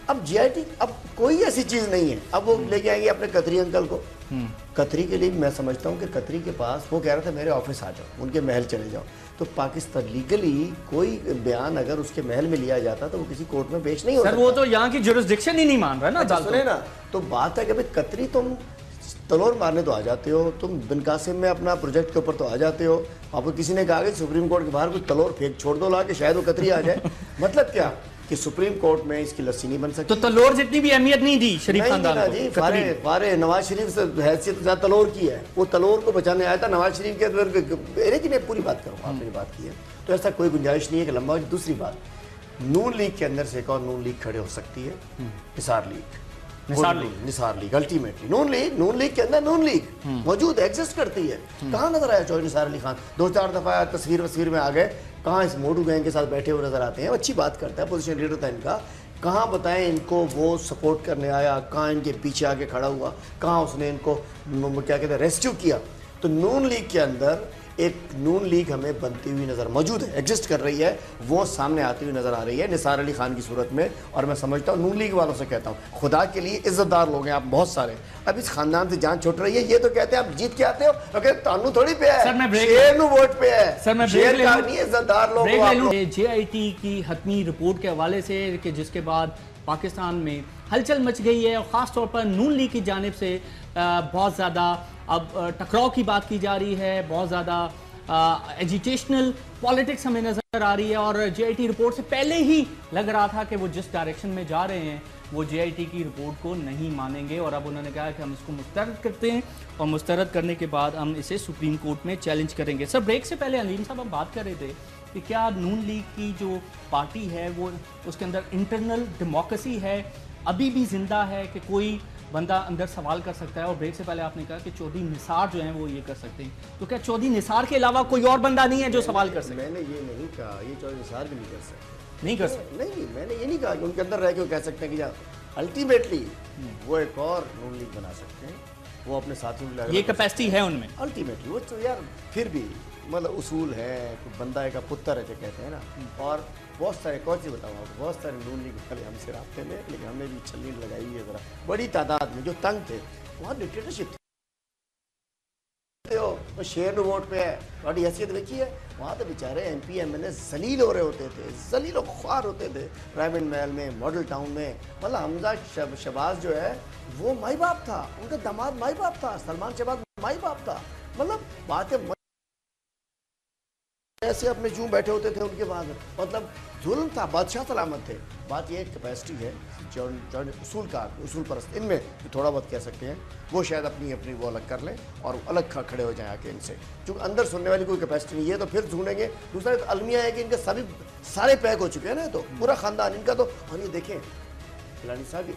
اب جے آئی ٹی اب کوئی ایسی چیز نہیں ہے. اب وہ لے کے آئیں گے اپنے قطری انکل کو. قطری کے لیے میں سمجھتا ہوں کہ قطری کے پاس وہ کہہ رہا تھا میرے آفس آ جاؤ، ان کے محل چلے جاؤ. تو پاکستان لیگلی کوئی بیان اگر اس کے محل میں لیا جاتا تو وہ کسی کورٹ میں پیش نہیں ہوتا. سر وہ تو یہاں کی جورسڈکشن ہی نہیں مان رہا نا. سنیں نا، تو بات ہے کہ بھائی قطری تم تلور مارنے تو آ جاتے ہو، تم بن قاسم میں اپنا پروجیکٹ کے اوپر تو آ جاتے ہو. آپ کو کسی نے کہا کہ سپریم کورٹ کے باہر کوئی تلور پھینک چھوڑ دو لا کہ شاید وہ قطری آ جائے. مطلب کیا کہ سپریم کورٹ میں اس کی لسی نہیں بن سکتی. تو تلور جتنی بھی اہمیت نہیں دی شریف خاندان کو. جی فارے نواز شریف سے حیثیت زیادہ تلور کی ہے. وہ تلور کو بچانے آیا تھا نواز شریف کے. لیکن میں پوری بات کروں، آپ نے بات کی ہے تو ایسا کوئی گنجائش نہیں ہے کہ لمبا. دوسری بات، نون لیگ کے اندر سے ایک اور نون لیگ کھڑے ہو سکتی ہے، نثار لیگ. نثار لیگ الٹیمیٹلی نون لیگ کے اندر نون لیگ موجود ایگزسٹ کرتی ہے. کہاں نظر آیا چودھری نثار علی خان؟ 2-4 دفعہ تصویر میں آ گئے. کہاں اس موڈو گینگ کے ساتھ بیٹھے ہوئے نظر آتے ہیں. اچھی بات کرتا ہے، پوزیشن لیڈر تھا ان کا. کہاں بتائیں ان کو وہ سپورٹ کرنے آیا، کہاں ان کے پیچھے آ کے کھڑا ہوا، کہاں اس نے ان کو کیا کہتے ہیں ریسکیو کیا. تو نون لیگ کے اندر ایک نون لیگ ہمیں بنتی ہوئی نظر موجود ہے، ایگزسٹ کر رہی ہے، وہ سامنے آتی ہوئی نظر آ رہی ہے نثار علی خان کی صورت میں. اور میں سمجھتا ہوں نون لیگ والوں سے کہتا ہوں خدا کے لیے عزت دار لوگ ہیں آپ بہت سارے. اب اس خاندان سے جان چھوٹ رہی ہے. یہ تو کہتے ہیں آپ جیت کے آتے ہو اگر تانو تھوڑی پہ ہے، شیر نو ووٹ پہ ہے. سر میں شیر کا نہیں، عزت دار لوگ. جے آئی ٹی کی حتمی رپورٹ کے حوالے سے کہ جس کے بعد پاکستان میں ہلچل مچ گئی ہے اور خاص طور پر نون لیگ کی جانب سے بہت زیادہ اب ٹکراؤ کی بات کی جا رہی ہے، بہت زیادہ ایجیٹیشنل پالیٹکس ہمیں نظر آ رہی ہے. اور جے آئی ٹی رپورٹ سے پہلے ہی لگ رہا تھا کہ وہ جس ڈائریکشن میں جا رہے ہیں وہ جے آئی ٹی کی رپورٹ کو نہیں مانیں گے. اور اب انہوں نے کہا کہ ہم اس کو مسترد کرتے ہیں اور مسترد کرنے کے بعد ہم اسے سپریم کورٹ میں چیلنج کریں گے. سر بریک سے پہلے علیم صاحب ہم بات کر رہے تھے کہ کیا نون لیگ کی جو پارٹی ہے وہ اس کے اندر انٹرنل ڈیموکریسی ہے، ابھی بھی زندہ ہے کہ کوئی بندہ اندر سوال کر سکتا ہے. اور بریک سے پہلے آپ نے کہا کہ چودھری نثار جو ہیں وہ یہ کر سکتے ہیں، تو کیا چودھری نثار کے علاوہ کوئی اور بندہ نہیں ہے جو سوال کر سکے؟ میں نے یہ نہیں کہا یہ چودھری نثار بھی نہیں کر سکتے. نہیں کر سکتے. نہیں میں نے یہ نہیں کہا کہ ان کے اندر رہ کے وہ کہہ سکتے ہیں کہ الٹیمیٹلی وہ ایک اور نون لیگ بنا سکتے ہیں. وہ اپنے ساتھیوں کو یہ کیپیسٹی ہے ان میں الٹیمیٹلی. وہ تو یار پھر بھی مطلب اصول ہے، بندہ کا پتر ہے جو کہتے ہیں نا. اور بہت سارے کون سی بتاؤں آپ کو، بہت سارے نون لیگ والے ہم سے رابطے میں، لیکن ہم نے بھی چھلنی لگائی ہے ذرا بڑی تعداد میں جو تنگ تھے. وہاں ڈکٹیٹرشپ ہو وہ شیر نو ووٹ پہ ہے تھوڑی حیثیت دیکھی ہے وہاں تو بیچارے M P M L A ذلیل ہو رہے ہوتے تھے ذلیل و خوار ہوتے تھے ڈائمنڈ محل میں ماڈل ٹاؤن میں مطلب حمزہ شہباز جو ہے وہ مائی باپ تھا ان کا داماد مائی باپ تھا سلمان شہباز مائی باپ تھا مطلب باتیں ایسے اپنے جوں بیٹھے ہوتے تھے ان کے بعد مطلب ظلم تھا بادشاہ سلامت تھے بات یہ کیپیسٹی ہے جو اصول پرست ان میں تھوڑا بہت کہہ سکتے ہیں وہ شاید اپنی وہ الگ کر لیں اور الگ کھڑے ہو جائیں آ کے ان سے چونکہ اندر سننے والی کوئی کیپیسٹی نہیں ہے تو پھر ڈھونڈیں گے دوسرا المیہ ہے کہ ان کے سارے پیک ہو چکے ہیں نا تو پورا خاندان ان کا تو اور یہ دیکھیں فلانی صاحب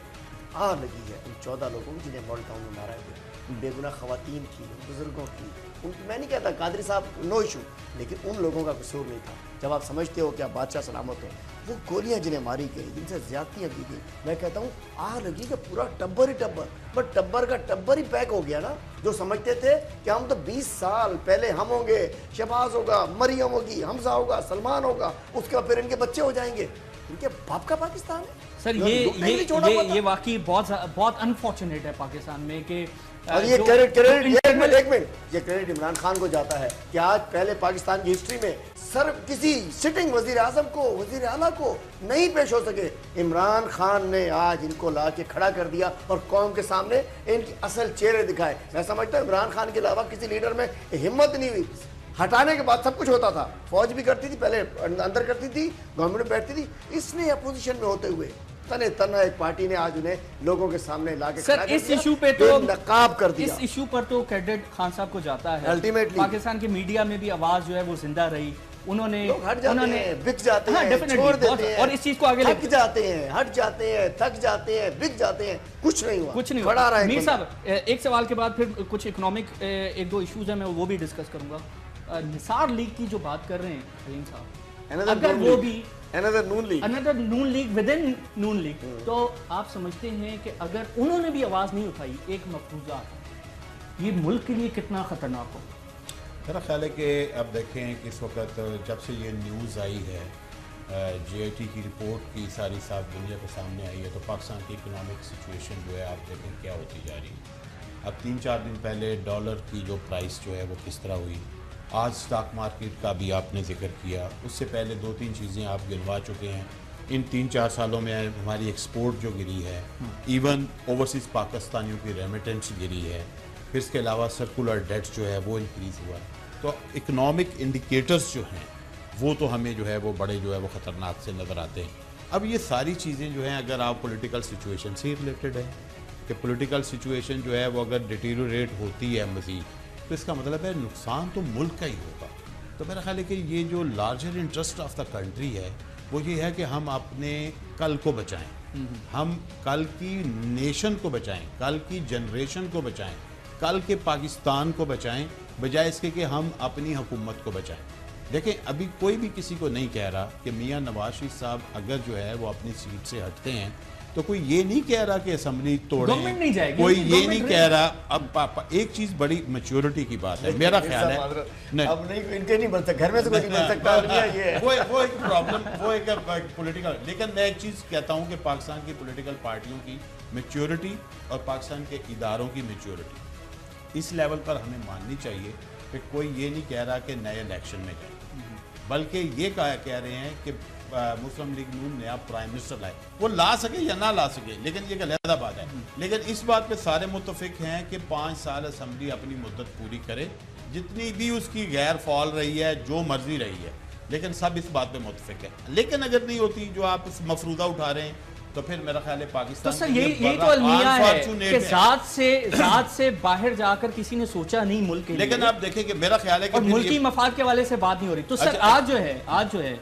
آگ لگی ہے ان 14 لوگوں کی جنہیں ماڈل ٹاؤن میں مارا گیا بے گناہ خواتین کی بزرگوں کی میں نہیں کہتا قادری صاحب نو ایشو لیکن ان لوگوں کا قصور نہیں تھا جب آپ سمجھتے ہو کہ آپ بادشاہ سلامت ہو وہ گولیاں جنہیں ماری گئی جن سے زیادتیاں کی گئی میں کہتا ہوں آگ لگی کہ پورا ٹبر ہی ٹبر بٹ ٹبر کا ٹبر ہی پیک ہو گیا نا جو سمجھتے تھے کہ ہم تو 20 سال پہلے ہم ہوں گے شہباز ہوگا مریم ہوگی حمزہ ہوگا سلمان ہوگا اس کے بعد پھر ان کے بچے ہو جائیں گے ان کے باپ کا پاکستان ہے سر یہ واقعی بہت انفارچونیٹ ہے پاکستان میں کہ اور یہ کریڈٹ عمران خان کو جاتا ہے کہ آج پہلے پاکستان کی ہسٹری میں سر کسی سٹنگ وزیر اعظم کو وزیر اعلیٰ کو نہیں پیش ہو سکے عمران خان نے آج ان کو لا کے کھڑا کر دیا اور قوم کے سامنے ان کی اصل چہرے دکھائے میں سمجھتا ہوں عمران خان کے علاوہ کسی لیڈر میں ہمت نہیں ہوئی ہٹانے کے بعد سب کچھ ہوتا تھا فوج بھی کرتی تھی پہلے اندر کرتی تھی گورنمنٹ بیٹھتی تھی اس نے اپوزیشن میں ہوتے ہوئے تنہا ایک پارٹی نے آج انہیں لوگوں کے سامنے لا کے کھڑا کر دیا اس ایشو پہ تو نقاب کر دیا اس ایشو پر تو کریڈٹ خان صاحب کو جاتا ہے الٹیمیٹلی پاکستان کی میڈیا میں بھی آواز جو ہے وہ زندہ رہی انہوں نے ہٹ جاتے ہیں بک جاتے ہیں چھوڑ دیتے ہیں اور اس چیز کو آگے تھک جاتے ہیں ہٹ جاتے ہیں تھک جاتے ہیں بک جاتے ہیں کچھ نہیں ہوا کھڑا رہا ہے میر صاحب ایک سوال کے بعد پھر کچھ اکنامک ایک دو ایشوز ہیں میں وہ بھی ڈسکس کروں گا نثار لیگ کی جو بات کر رہے ہیں حلیم صاحب اگر وہ بھی another نون لیگ within نون لیگ تو آپ سمجھتے ہیں کہ اگر انہوں نے بھی آواز نہیں اٹھائی ایک مفروضہ یہ ملک کے لیے کتنا خطرناک ہو میرا خیال ہے کہ اب دیکھیں کہ اس وقت جب سے یہ نیوز آئی ہے جی آئی ٹی کی رپورٹ کی ساری صاحب دنیا کے سامنے آئی ہے تو پاکستان کی اکنامک سچویشن جو ہے آپ دیکھیں کیا ہوتی جا رہی ہے اب 3-4 دن پہلے ڈالر کی جو پرائس جو ہے وہ کس طرح ہوئی آج سٹاک مارکیٹ کا بھی آپ نے ذکر کیا اس سے پہلے 2-3 چیزیں آپ گنوا چکے ہیں ان 3-4 سالوں میں ہماری ایکسپورٹ جو گری ہے ایون اوورسیز پاکستانیوں کی ریمیٹنس گری ہے پھر اس کے علاوہ سرکولر ڈیٹ جو ہے وہ انکریز ہوا ہے تو اکنامک انڈیکیٹرز جو ہیں وہ تو ہمیں جو ہے وہ بڑے جو ہے وہ خطرناک سے نظر آتے ہیں اب یہ ساری چیزیں جو ہیں اگر آپ پولیٹیکل سچویشن سے ریلیٹڈ ہے کہ پولیٹیکل سچویشن جو ہے وہ اگر ڈیٹیریوریٹ ہوتی ہے مزید تو اس کا مطلب ہے نقصان تو ملک کا ہی ہوگا تو میرا خیال ہے کہ یہ جو larger interest of the country ہے وہ یہ ہے کہ ہم اپنے کل کو بچائیں ہم کل کی نیشن کو بچائیں کل کی جنریشن کو بچائیں کل کے پاکستان کو بچائیں بجائے اس کے کہ ہم اپنی حکومت کو بچائیں دیکھیں ابھی کوئی بھی کسی کو نہیں کہہ رہا کہ میاں نواز شریف صاحب اگر جو ہے وہ اپنی سیٹ سے ہٹتے ہیں تو کوئی یہ نہیں کہہ رہا کہ اسمبلی توڑیں کوئی یہ نہیں کہہ رہا اب ایک چیز بڑی میچورٹی کی بات ہے میرا خیال ہے اب نہیں ان کے نہیں بن سکتا گھر میں سے کوئی نہیں بن سکتا وہ ایک پرابلم وہ ایک پولیٹیکل لیکن میں ایک چیز کہتا ہوں کہ پاکستان کی پولیٹیکل پارٹیوں کی میچورٹی اور پاکستان کے اداروں کی میچورٹی اس لیول پر ہمیں ماننی چاہیے کہ کوئی یہ نہیں کہہ رہا کہ نئے الیکشن میں جائیں بلکہ یہ کہہ رہے ہیں کہ مسلم لیگ نون نیا پرائم منسٹر لائے وہ لا سکے یا نہ لا سکے لیکن یہ علیحدہ بات ہے لیکن اس بات پہ سارے متفق ہیں کہ 5 سال اسمبلی اپنی مدت پوری کرے جتنی بھی اس کی غیر فعال رہی ہے جو مرضی رہی ہے لیکن سب اس بات پہ متفق ہے لیکن اگر نہیں ہوتی جو آپ اس مفروضہ اٹھا رہے ہیں تو پھر میرا خیال ہے پاکستان تو سر یہی تو المیہ ہے کہ ذات سے باہر جا کر کسی نے سوچا نہیں ملک کے لیے لیکن آپ دیکھیں کہ میرا خیال ہے کہ ملکی مفاد کے والے سے بات نہیں ہو رہی تو سر آج جو ہے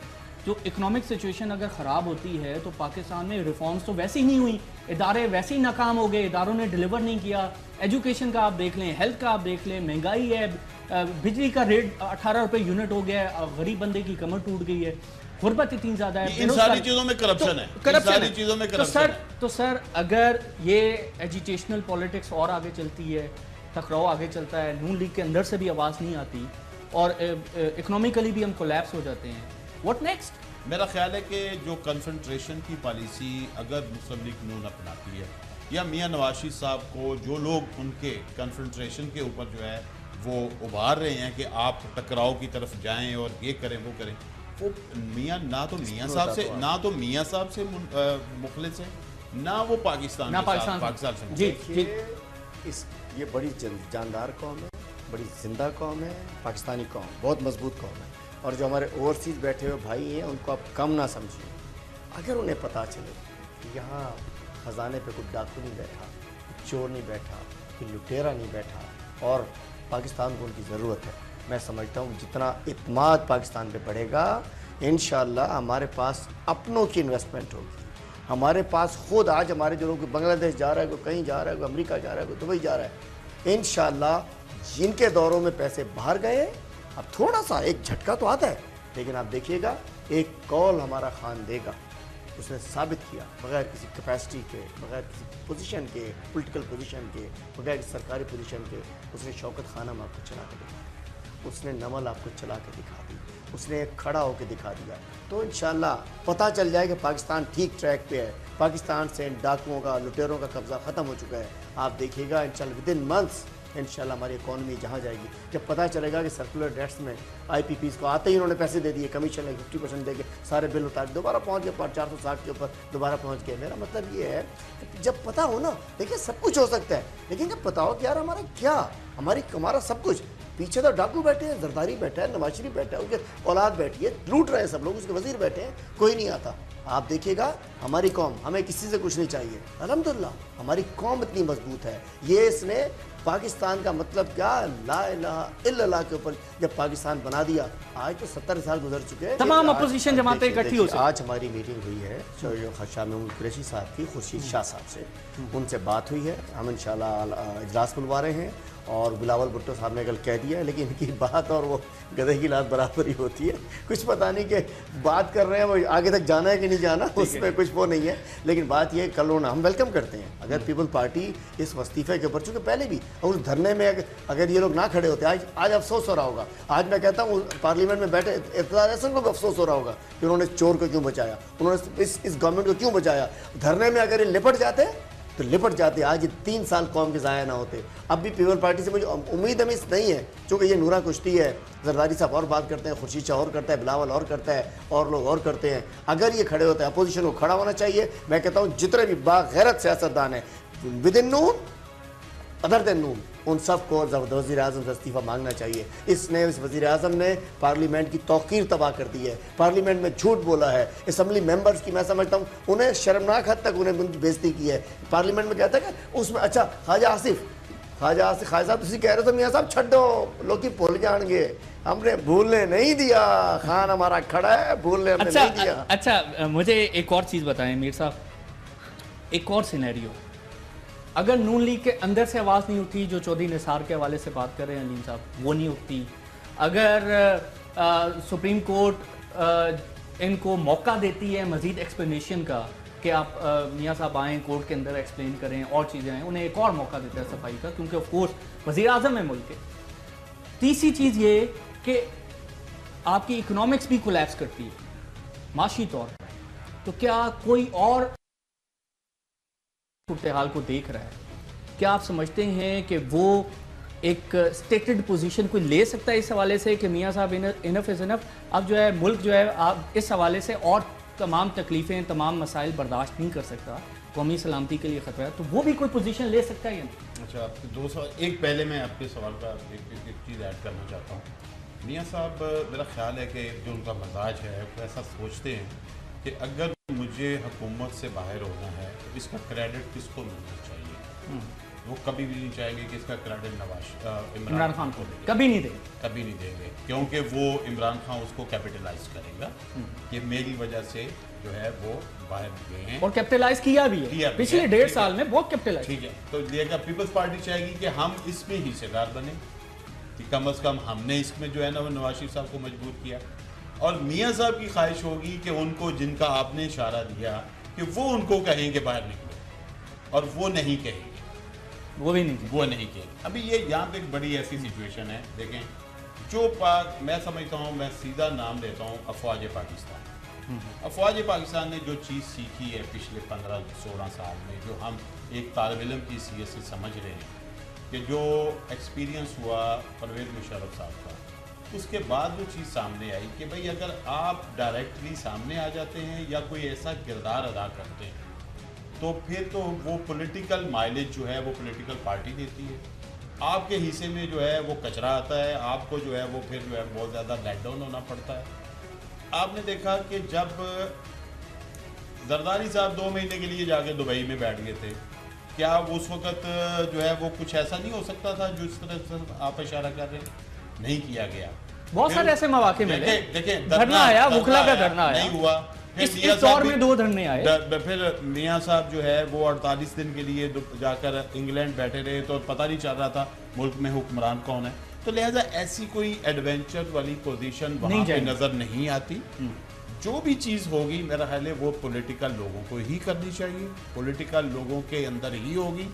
جو اکنامک سچویشن اگر خراب ہوتی ہے تو پاکستان میں ریفارمز تو ویسے ہی نہیں ہوئی ادارے ویسے ہی ناکام ہو گئے اداروں نے ڈیلیور نہیں کیا ایجوکیشن کا آپ دیکھ لیں ہیلتھ کا آپ دیکھ لیں مہنگائی ہے بجلی کا ریٹ 18 روپے یونٹ ہو گیا ہے غریب بندے کی کمر ٹوٹ گئی ہے غربت اتنی زیادہ ہے ان ساری چیزوں میں کرپشن ہے تو سر اگر یہ ایجیٹیشنل پولیٹکس اور آگے چلتی ہے ٹکراؤ آگے چلتا ہے نون لیگ کے اندر سے بھی آواز نہیں آتی اور اکنامکلی بھی ہم کولیپس ہو جاتے ہیں واٹ نیکسٹ میرا خیال ہے کہ جو کنفنٹریشن کی پالیسی اگر مسلم لیگ نون اپناتی ہے یا میاں نواز شریف صاحب کو جو لوگ ان کے کنفنٹریشن کے اوپر جو ہے وہ ابھار رہے ہیں کہ آپ ٹکراؤ کی طرف جائیں اور یہ کریں وہ کریں، وہ میاں نہ تو میاں صاحب سے مخلص ہیں، نہ وہ پاکستان سے جی جی یہ بڑی جاندار قوم ہے، بڑی زندہ قوم ہے، پاکستانی قوم بہت مضبوط قوم ہے، اور جو ہمارے اوورسیز بیٹھے ہوئے بھائی ہیں ان کو آپ کم نہ سمجھیے۔ اگر انہیں پتہ چلے کہ یہاں خزانے پہ کوئی ڈاکو نہیں بیٹھا، چور نہیں بیٹھا، کوئی لٹیرا نہیں بیٹھا، اور پاکستان کو ان کی ضرورت ہے، میں سمجھتا ہوں جتنا اعتماد پاکستان پہ بڑھے گا انشاءاللہ ہمارے پاس اپنوں کی انویسٹمنٹ ہوگی، ہمارے پاس خود آج ہمارے جو لوگ بنگلہ دیش جا رہا ہے، کوئی کہیں جا رہا ہے، کوئی امریکہ جا رہا ہے، کوئی دبئی جا رہا ہے، انشاءاللہ جن کے دوروں میں پیسے باہر گئے اب تھوڑا سا ایک جھٹکا تو آتا ہے، لیکن آپ دیکھیے گا ایک کال ہمارا خان دے گا، اس نے ثابت کیا بغیر کسی کیپیسٹی کے، بغیر کسی پوزیشن کے، پولیٹیکل پوزیشن کے، بغیر کسی سرکاری پوزیشن کے، اس نے شوکت خانم آپ کو چلا کے دکھا دی، اس نے نمل آپ کو چلا کے دکھا دی، اس نے کھڑا ہو کے دکھا دیا، تو انشاءاللہ پتہ چل جائے کہ پاکستان ٹھیک ٹریک پہ ہے، پاکستان سے ڈاکوؤں کا، لٹیروں کا قبضہ ختم ہو چکا ہے۔ آپ دیکھیے گا انشاءاللہ ود ان منتھس انشاءاللہ ہماری اکانومی جہاں جائے گی، جب پتہ چلے گا کہ سرکولر ڈیٹس میں آئی پی پیز کو آتے ہی انہوں نے پیسے دے دیے، کمیشن ہے 50% دے کے سارے بل اتار دوبارہ پہنچ گئے 460 کے اوپر دوبارہ پہنچ گئے۔ میرا مطلب یہ ہے کہ جب پتہ ہو نا، دیکھیے سب کچھ ہو سکتا ہے، لیکن جب پتہ ہو کہ یار ہمارا سب کچھ پیچھے تو ڈاکو بیٹھے ہیں، زرداری بیٹھا ہے، نواز شریف بیٹھا ہے، ان کے اولاد بیٹھی ہے، لوٹ رہے ہیں سب لوگ، اس کے وزیر بیٹھے ہیں، کوئی نہیں آتا۔ آپ دیکھیے گا ہماری قوم، ہمیں کسی سے کچھ نہیں چاہیے، الحمدللہ ہماری قوم اتنی مضبوط ہے۔ یہ اس نے پاکستان کا مطلب کیا، لا الہ الا اللہ کے اوپر جب پاکستان بنا دیا، آج تو 70 سال گزر چکے ہیں، تمام اپوزیشن جماعتیں اکٹھی ہو سکتی۔ آج ہماری میٹنگ ہوئی ہے جو شاہ محمود قریشی صاحب کی، خورشید شاہ صاحب سے، ان سے بات ہوئی ہے، ہم انشاءاللہ اجلاس بلوا رہے ہیں، اور بلاول بھٹو صاحب نے کل کہہ دیا ہے، لیکن ان کی بات اور وہ گدھے کی لات برابر ہی ہوتی ہے، کچھ پتہ نہیں کہ بات کر رہے ہیں وہ آگے تک جانا ہے کہ نہیں جانا، اس میں کچھ وہ نہیں ہے، لیکن بات یہ کل ہونا ہم ویلکم کرتے ہیں۔ اگر پیپل پارٹی اس وظیفے کے اوپر، چونکہ پہلے بھی اس دھرنے میں اگر یہ لوگ نہ کھڑے ہوتے، آج افسوس ہو رہا ہوگا، آج میں کہتا ہوں پارلیمنٹ میں بیٹھے ارتضیٰ احسن کو بھی افسوس ہو رہا ہوگا کہ انہوں نے چور کو کیوں بچایا، انہوں نے اس گورنمنٹ کو کیوں بچایا۔ دھرنے میں اگر یہ لپٹ جاتے تو لپٹ جاتے، آج 3 سال قوم کے ضائع نہ ہوتے۔ اب بھی پیپل پارٹی سے مجھے امید نہیں ہے، چونکہ یہ نورا کشتی ہے، زرداری صاحب اور بات کرتے ہیں، خورشید شاہ اور کرتا ہے، بلاول اور کرتا ہے، اور لوگ اور کرتے ہیں، اگر یہ کھڑے ہوتے ہیں اپوزیشن کو کھڑا ہونا چاہیے۔ میں کہتا ہوں جتنے بھی باغیرت سیاستدان ہیں ود ان نون ادر دین نون، ان سب کو وزیر اعظم سے استعفیٰ مانگنا چاہیے۔ اس وزیر اعظم نے پارلیمنٹ کی توقیر تباہ کر دی ہے، پارلیمنٹ میں جھوٹ بولا ہے، اسمبلی ممبرز کی میں سمجھتا ہوں انہیں شرمناک حد تک انہیں ان کی بےزتی کی ہے۔ پارلیمنٹ میں کہتا ہے کہ اس میں اچھا خواجہ آصف صاحب تسی کہہ رہے تھے میاں صاحب چھڈو، لوگ بھول جان گے، ہم نے بھولنے نہیں دیا، خان ہمارا کھڑا ہے، بھولنے ہم نے نہیں دیا۔ اچھا مجھے ایک اور چیز بتائیں میر صاحب، ایک اور سینیریو، اگر نون لیگ کے اندر سے آواز نہیں اٹھی، جو چودھری نثار کے حوالے سے بات کر رہے ہیں علیم صاحب، وہ نہیں اٹھتی، اگر سپریم کورٹ ان کو موقع دیتی ہے مزید ایکسپلینیشن کا کہ آپ میاں صاحب آئیں کورٹ کے اندر ایکسپلین کریں اور چیزیں ہیں، انہیں ایک اور موقع دیتا ہے صفائی کا، کیونکہ آف کورس وزیر اعظم ہے ملک کے۔ تیسری چیز یہ کہ آپ کی اکنامکس بھی کولیپس کرتی ہے معاشی طور پر، تو کیا کوئی اور صورتحال کو دیکھ رہا ہے؟ کیا آپ سمجھتے ہیں کہ وہ ایک سٹیٹڈ پوزیشن کوئی لے سکتا ہے اس حوالے سے کہ میاں صاحب انف از انف، اب جو ہے ملک جو ہے آپ اس حوالے سے اور تمام تکلیفیں، تمام مسائل برداشت نہیں کر سکتا، قومی سلامتی کے لیے خطرہ ہے، تو وہ بھی کوئی پوزیشن لے سکتا ہے یا نہیں؟ اچھا، آپ کے 2 سوال، ایک پہلے میں آپ کے سوال کا ایک چیز ایڈ کرنا چاہتا ہوں۔ میاں صاحب میرا خیال ہے کہ جو ان کا مزاج ہے وہ ایسا سوچتے ہیں کہ اگر مجھے حکومت سے باہر ہونا ہے تو اس کا کریڈٹ کس کو ملنا چاہیے، وہ کبھی بھی نہیں چاہیں گے کہ اس کا کریڈٹ عمران خان کو دے، کبھی نہیں دیں گے، کیونکہ وہ عمران خان اس کو کیپٹلائز کرے گا کہ میری وجہ سے جو ہے وہ باہر گئے ہیں، اور کیپٹلائز کیا بھی ہے پچھلے 1.5 سال میں بہت کیپٹلائز، ٹھیک ہے۔ تو یہ پیپلز پارٹی چاہے گی کہ ہم اس میں حصے دار بنیں، کہ کم از کم ہم نے اس میں جو ہے نا وہ نواز شریف صاحب کو مجبور کیا، اور میاں صاحب کی خواہش ہوگی کہ ان کو جن کا آپ نے اشارہ دیا کہ وہ ان کو کہیں کہ باہر نکلو، اور وہ نہیں کہیں گے، وہ نہیں کہیں گے۔ ابھی یہ یہاں پہ ایک بڑی ایسی سچویشن ہے، دیکھیں جو میں سمجھتا ہوں، میں سیدھا نام لیتا ہوں افواج پاکستان۔ افواج پاکستان نے جو چیز سیکھی ہے پچھلے 15-16 سال میں، جو ہم ایک طالب علم کی حیثیت سے سمجھ رہے ہیں کہ جو ایکسپیرینس ہوا پرویز مشرف صاحب کا، اس کے بعد وہ چیز سامنے آئی کہ بھئی اگر آپ ڈائریکٹلی سامنے آ جاتے ہیں یا کوئی ایسا کردار ادا کرتے ہیں تو پھر تو وہ پولیٹیکل مائلیج جو ہے وہ پولیٹیکل پارٹی دیتی ہے، آپ کے حصے میں جو ہے وہ کچرا آتا ہے، آپ کو جو ہے وہ پھر جو ہے بہت زیادہ لیٹ ڈاؤن ہونا پڑتا ہے۔ آپ نے دیکھا کہ جب زرداری صاحب 2 مہینے کے لیے جا کے دبئی میں بیٹھ گئے تھے، کیا اس وقت جو ہے وہ کچھ ایسا نہیں ہو سکتا تھا جو اس طرح سے آپ اشارہ کر رہے ہیں؟ نہیں کیا گیا۔ بہت سارے ایسے مواقع ملے، دیکھیں دھرنا آیا، وکلا کا دھرنا آیا، نہیں ہوا۔ اس دور میں 2 دھرنے آئے۔ پھر میاں صاحب جو ہے وہ 48 دن کے لیے جا کر انگلینڈ بیٹھے رہے تو پتہ نہیں چل رہا تھا ملک میں حکمران کون ہے، تو لہٰذا ایسی کوئی ایڈونچر والی پوزیشن وہاں پہ نظر نہیں آتی۔ جو بھی چیز ہوگی میرا خیال ہے وہ پولیٹیکل لوگوں کو ہی کرنی چاہیے، پولیٹیکل لوگوں کے اندر ہی ہوگی،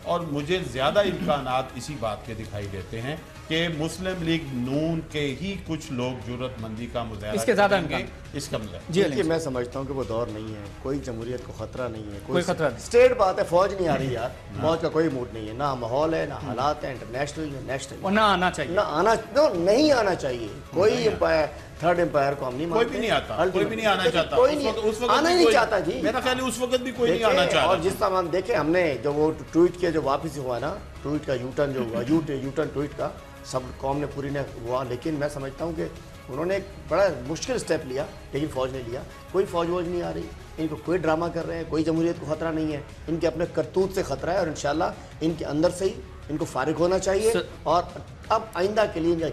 اور مجھے زیادہ امکانات اسی بات کے دکھائی دیتے ہیں کہ مسلم لیگ نون کے ہی کچھ لوگ جرأت مندی کا مظاہرہ اس کے زیادہ کریں گے اس کا مظاہرہ۔ دیکھیے میں سمجھتا ہوں کہ وہ دور نہیں ہے، کوئی جمہوریت کو خطرہ نہیں ہے، کوئی خطرہ نہیں۔ اسٹیٹ بات ہے، فوج نہیں آ رہی یار، فوج کا کوئی موڈ نہیں ہے، نہ ماحول ہے، نہ حالات ہیں انٹرنیشنل نیشنل، اور نہ آنا چاہیے، نہیں آنا چاہیے۔ کوئی امپائر تھرڈ امپائر کو ہم نہیں مانتے، کوئی بھی نہیں آتا، کوئی بھی نہیں آنا چاہتا، کوئی نہیں آنا نہیں چاہتا جی، میرا خیال ہے اس وقت بھی کوئی نہیں آنا چاہتا۔ اور جس طرح ہم دیکھیں ہم نے جو وہ ٹویٹ کیا جو واپس ہوا نا، ٹویٹ کا یو ٹرن جو ہوا، یو ٹرن ٹویٹ کا سب قوم نے پوری نے ہوا، لیکن میں سمجھتا ہوں کہ انہوں نے ایک بڑا مشکل اسٹیپ لیا لیکن فوج نے لیا۔ کوئی فوج نہیں آ رہی، ان کو کوئی ڈرامہ کر رہے ہیں، کوئی جمہوریت کو خطرہ نہیں ہے، ان کے اپنے کرتوت سے خطرہ ہے، اور انشاءاللہ ان کے اندر سے ہی ان کو فارغ ہونا چاہیے، اور اب آئندہ کے لیے ان کا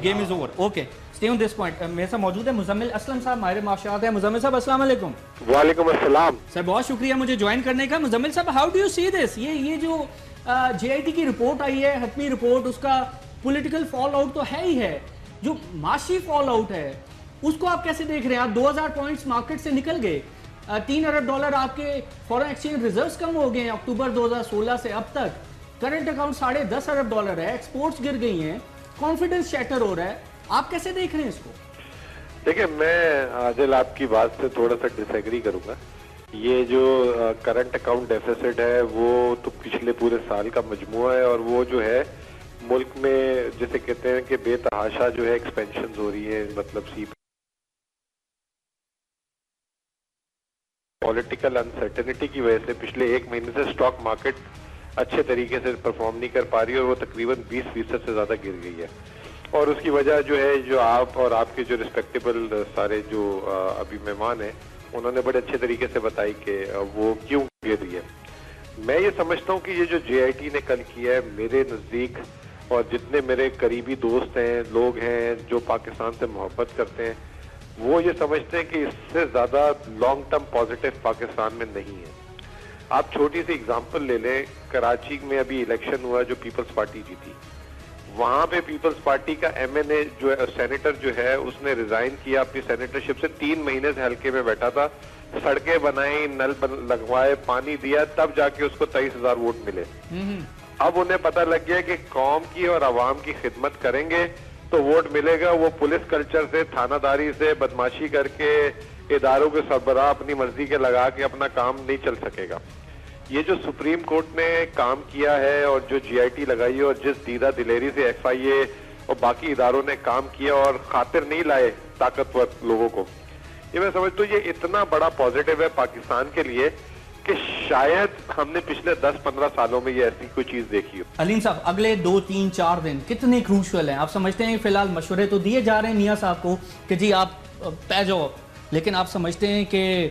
game is over. Okay, stay on this point. میرے ساتھ موجود ہے مزمل اسلم صاحب، ماہر معاشرات ہیں۔ مزمل صاحب السلام علیکم۔ وعلیکم السلام سر بہت شکریہ مجھے جوائن کرنے کا۔ مزمل صاحب، ہاؤ ڈو یو سی دس؟ یہ جو جے آئی ٹی کی رپورٹ آئی ہے، حتمی رپورٹ، اس کا پولیٹیکل فال آؤٹ تو ہے ہی ہے، جو معاشی فال آؤٹ ہے اس کو آپ کیسے دیکھ رہے ہیں؟ آپ 2000 پوائنٹس مارکیٹ سے نکل گئے، $3 ارب آپ کے فورن ایکسچینج ریزروز کم ہو گئے ہیں اکتوبر 2016 سے اب تک، کرنٹ اکاؤنٹ $10.5 ارب ہے، ایکسپورٹس گر گئی ہیں، کانفیڈنس شیٹر ہو رہا ہے، آپ کیسے دیکھ رہے ہیں اس کو؟ دیکھیں، میں عادل آپ کی بات سے تھوڑا سا ڈس ایگری کروں گا۔ یہ جو کرنٹ اکاؤنٹ ڈیفیسٹ ہے وہ تو پچھلے پورے سال کا مجموعہ ہے، اور وہ جو ہے ملک میں جسے کہتے ہیں کہ بے تحاشا جو ہے ایکسپینشنز ہو رہی ہیں، مطلب پولیٹیکل انسرٹنٹی کی وجہ سے پچھلے 1 مہینے سے اسٹاک مارکیٹ اچھے طریقے سے پرفارم نہیں کر پا رہی، اور وہ تقریباً 20% سے زیادہ گر گئی ہے، اور اس کی وجہ جو ہے جو آپ اور آپ کے جو ریسپیکٹیبل سارے جو ابھی مہمان ہیں انہوں نے بڑے اچھے طریقے سے بتائی کہ وہ کیوں گر رہی ہے۔ میں یہ سمجھتا ہوں کہ یہ جو جے آئی ٹی نے کل کیا ہے، میرے نزدیک اور جتنے میرے قریبی دوست ہیں، لوگ ہیں جو پاکستان سے محبت کرتے ہیں، وہ یہ سمجھتے ہیں کہ اس سے زیادہ لانگ ٹرم پازیٹیو پاکستان میں نہیں ہے۔ آپ چھوٹی سی اگزامپل لے لیں، کراچی میں ابھی الیکشن ہوا جو پیپلز پارٹی جیتی، وہاں پہ پیپلز پارٹی کا ایم این اے جو ہے سینیٹر جو ہے اس نے ریزائن کیا اپنی سینیٹرشپ سے، 3 مہینے سے حلقے میں بیٹھا تھا، سڑکیں بنائیں، نل لگوائے، پانی دیا، تب جا کے اس کو 23,000 ووٹ ملے۔ اب انہیں پتہ لگ گیا کہ قوم کی اور عوام کی خدمت کریں گے تو ووٹ ملے گا، وہ پولیس کلچر سے، تھانہ داری سے، بدماشی کر کے، اداروں کے سربراہ اپنی مرضی کے لگا کے اپنا کام نہیں چل سکے گا۔ یہ جو سپریم کورٹ نے کام کیا ہے اور جو جی آئی ٹی لگائی ہے، اور جس دیدہ دلیری سے ایف آئی اے اور باقی اداروں نے کام کیا اور خاطر نہیں لائے طاقتور لوگوں کو، یہ میں سمجھتا ہوں یہ اتنا بڑا پازیٹیو ہے پاکستان کے لیے کہ شاید ہم نے پچھلے 10-15 سالوں میں یہ ایسی کوئی چیز دیکھی ہو۔ علیم صاحب، اگلے 2-3-4 دن کتنے کروشل ہیں؟ آپ سمجھتے ہیں فی الحال مشورے تو دیے جا رہے ہیں میاں صاحب کو کہ جی آپ پہ جاؤ، لیکن آپ سمجھتے ہیں کہ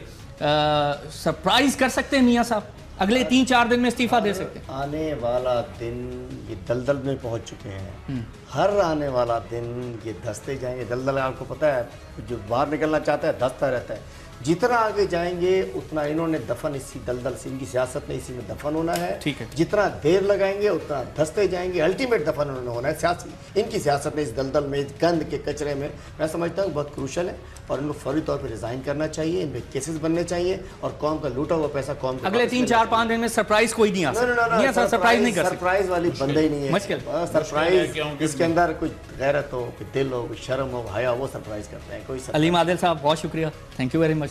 سرپرائز کر سکتے ہیں میاں صاحب اگلے 3-4 دن میں استعفیٰ دے سکتے ہیں؟ آنے والا دن یہ دلدل میں پہنچ چکے ہیں، ہر آنے والا دن یہ دھستے جائیں گے۔ دلدل آپ کو پتہ ہے جو باہر نکلنا چاہتا ہے دھستا رہتا ہے، جتنا آگے جائیں گے اتنا انہوں نے دفن اسی دلدل سے، ان کی سیاست نے اسی میں دفن ہونا ہے۔ جتنا دیر لگائیں گے اتنا دھستے جائیں گے، الٹیمیٹ دفن انہوں نے ہونا ہے۔ سیاسی ان کی سیاست نے اس دلدل میں، اس گند کے کچرے میں، میں سمجھتا ہوں بہت کروشل ہے، اور ان کو فوری طور پہ ریزائن کرنا چاہیے، ان پہ کیسز بننے چاہیے، اور قوم کا لوٹا ہوا پیسہ قوم کے اگلے 3-4-5 دن میں سرپرائز کوئی نہیں آ سکتا، سرپرائز نہیں کر سکتا، سرپرائز والی بندہ ہی نہیں ہے، مشکل سرپرائز اس کے اندر کوئی غیرت ہو، کوئی دل ہو، کوئی شرم ہو، حیا، وہ سرپرائز کرتے ہیں۔ کوئی علیم عادل صاحب بہت شکریہ، تھینک یو ویری مچ۔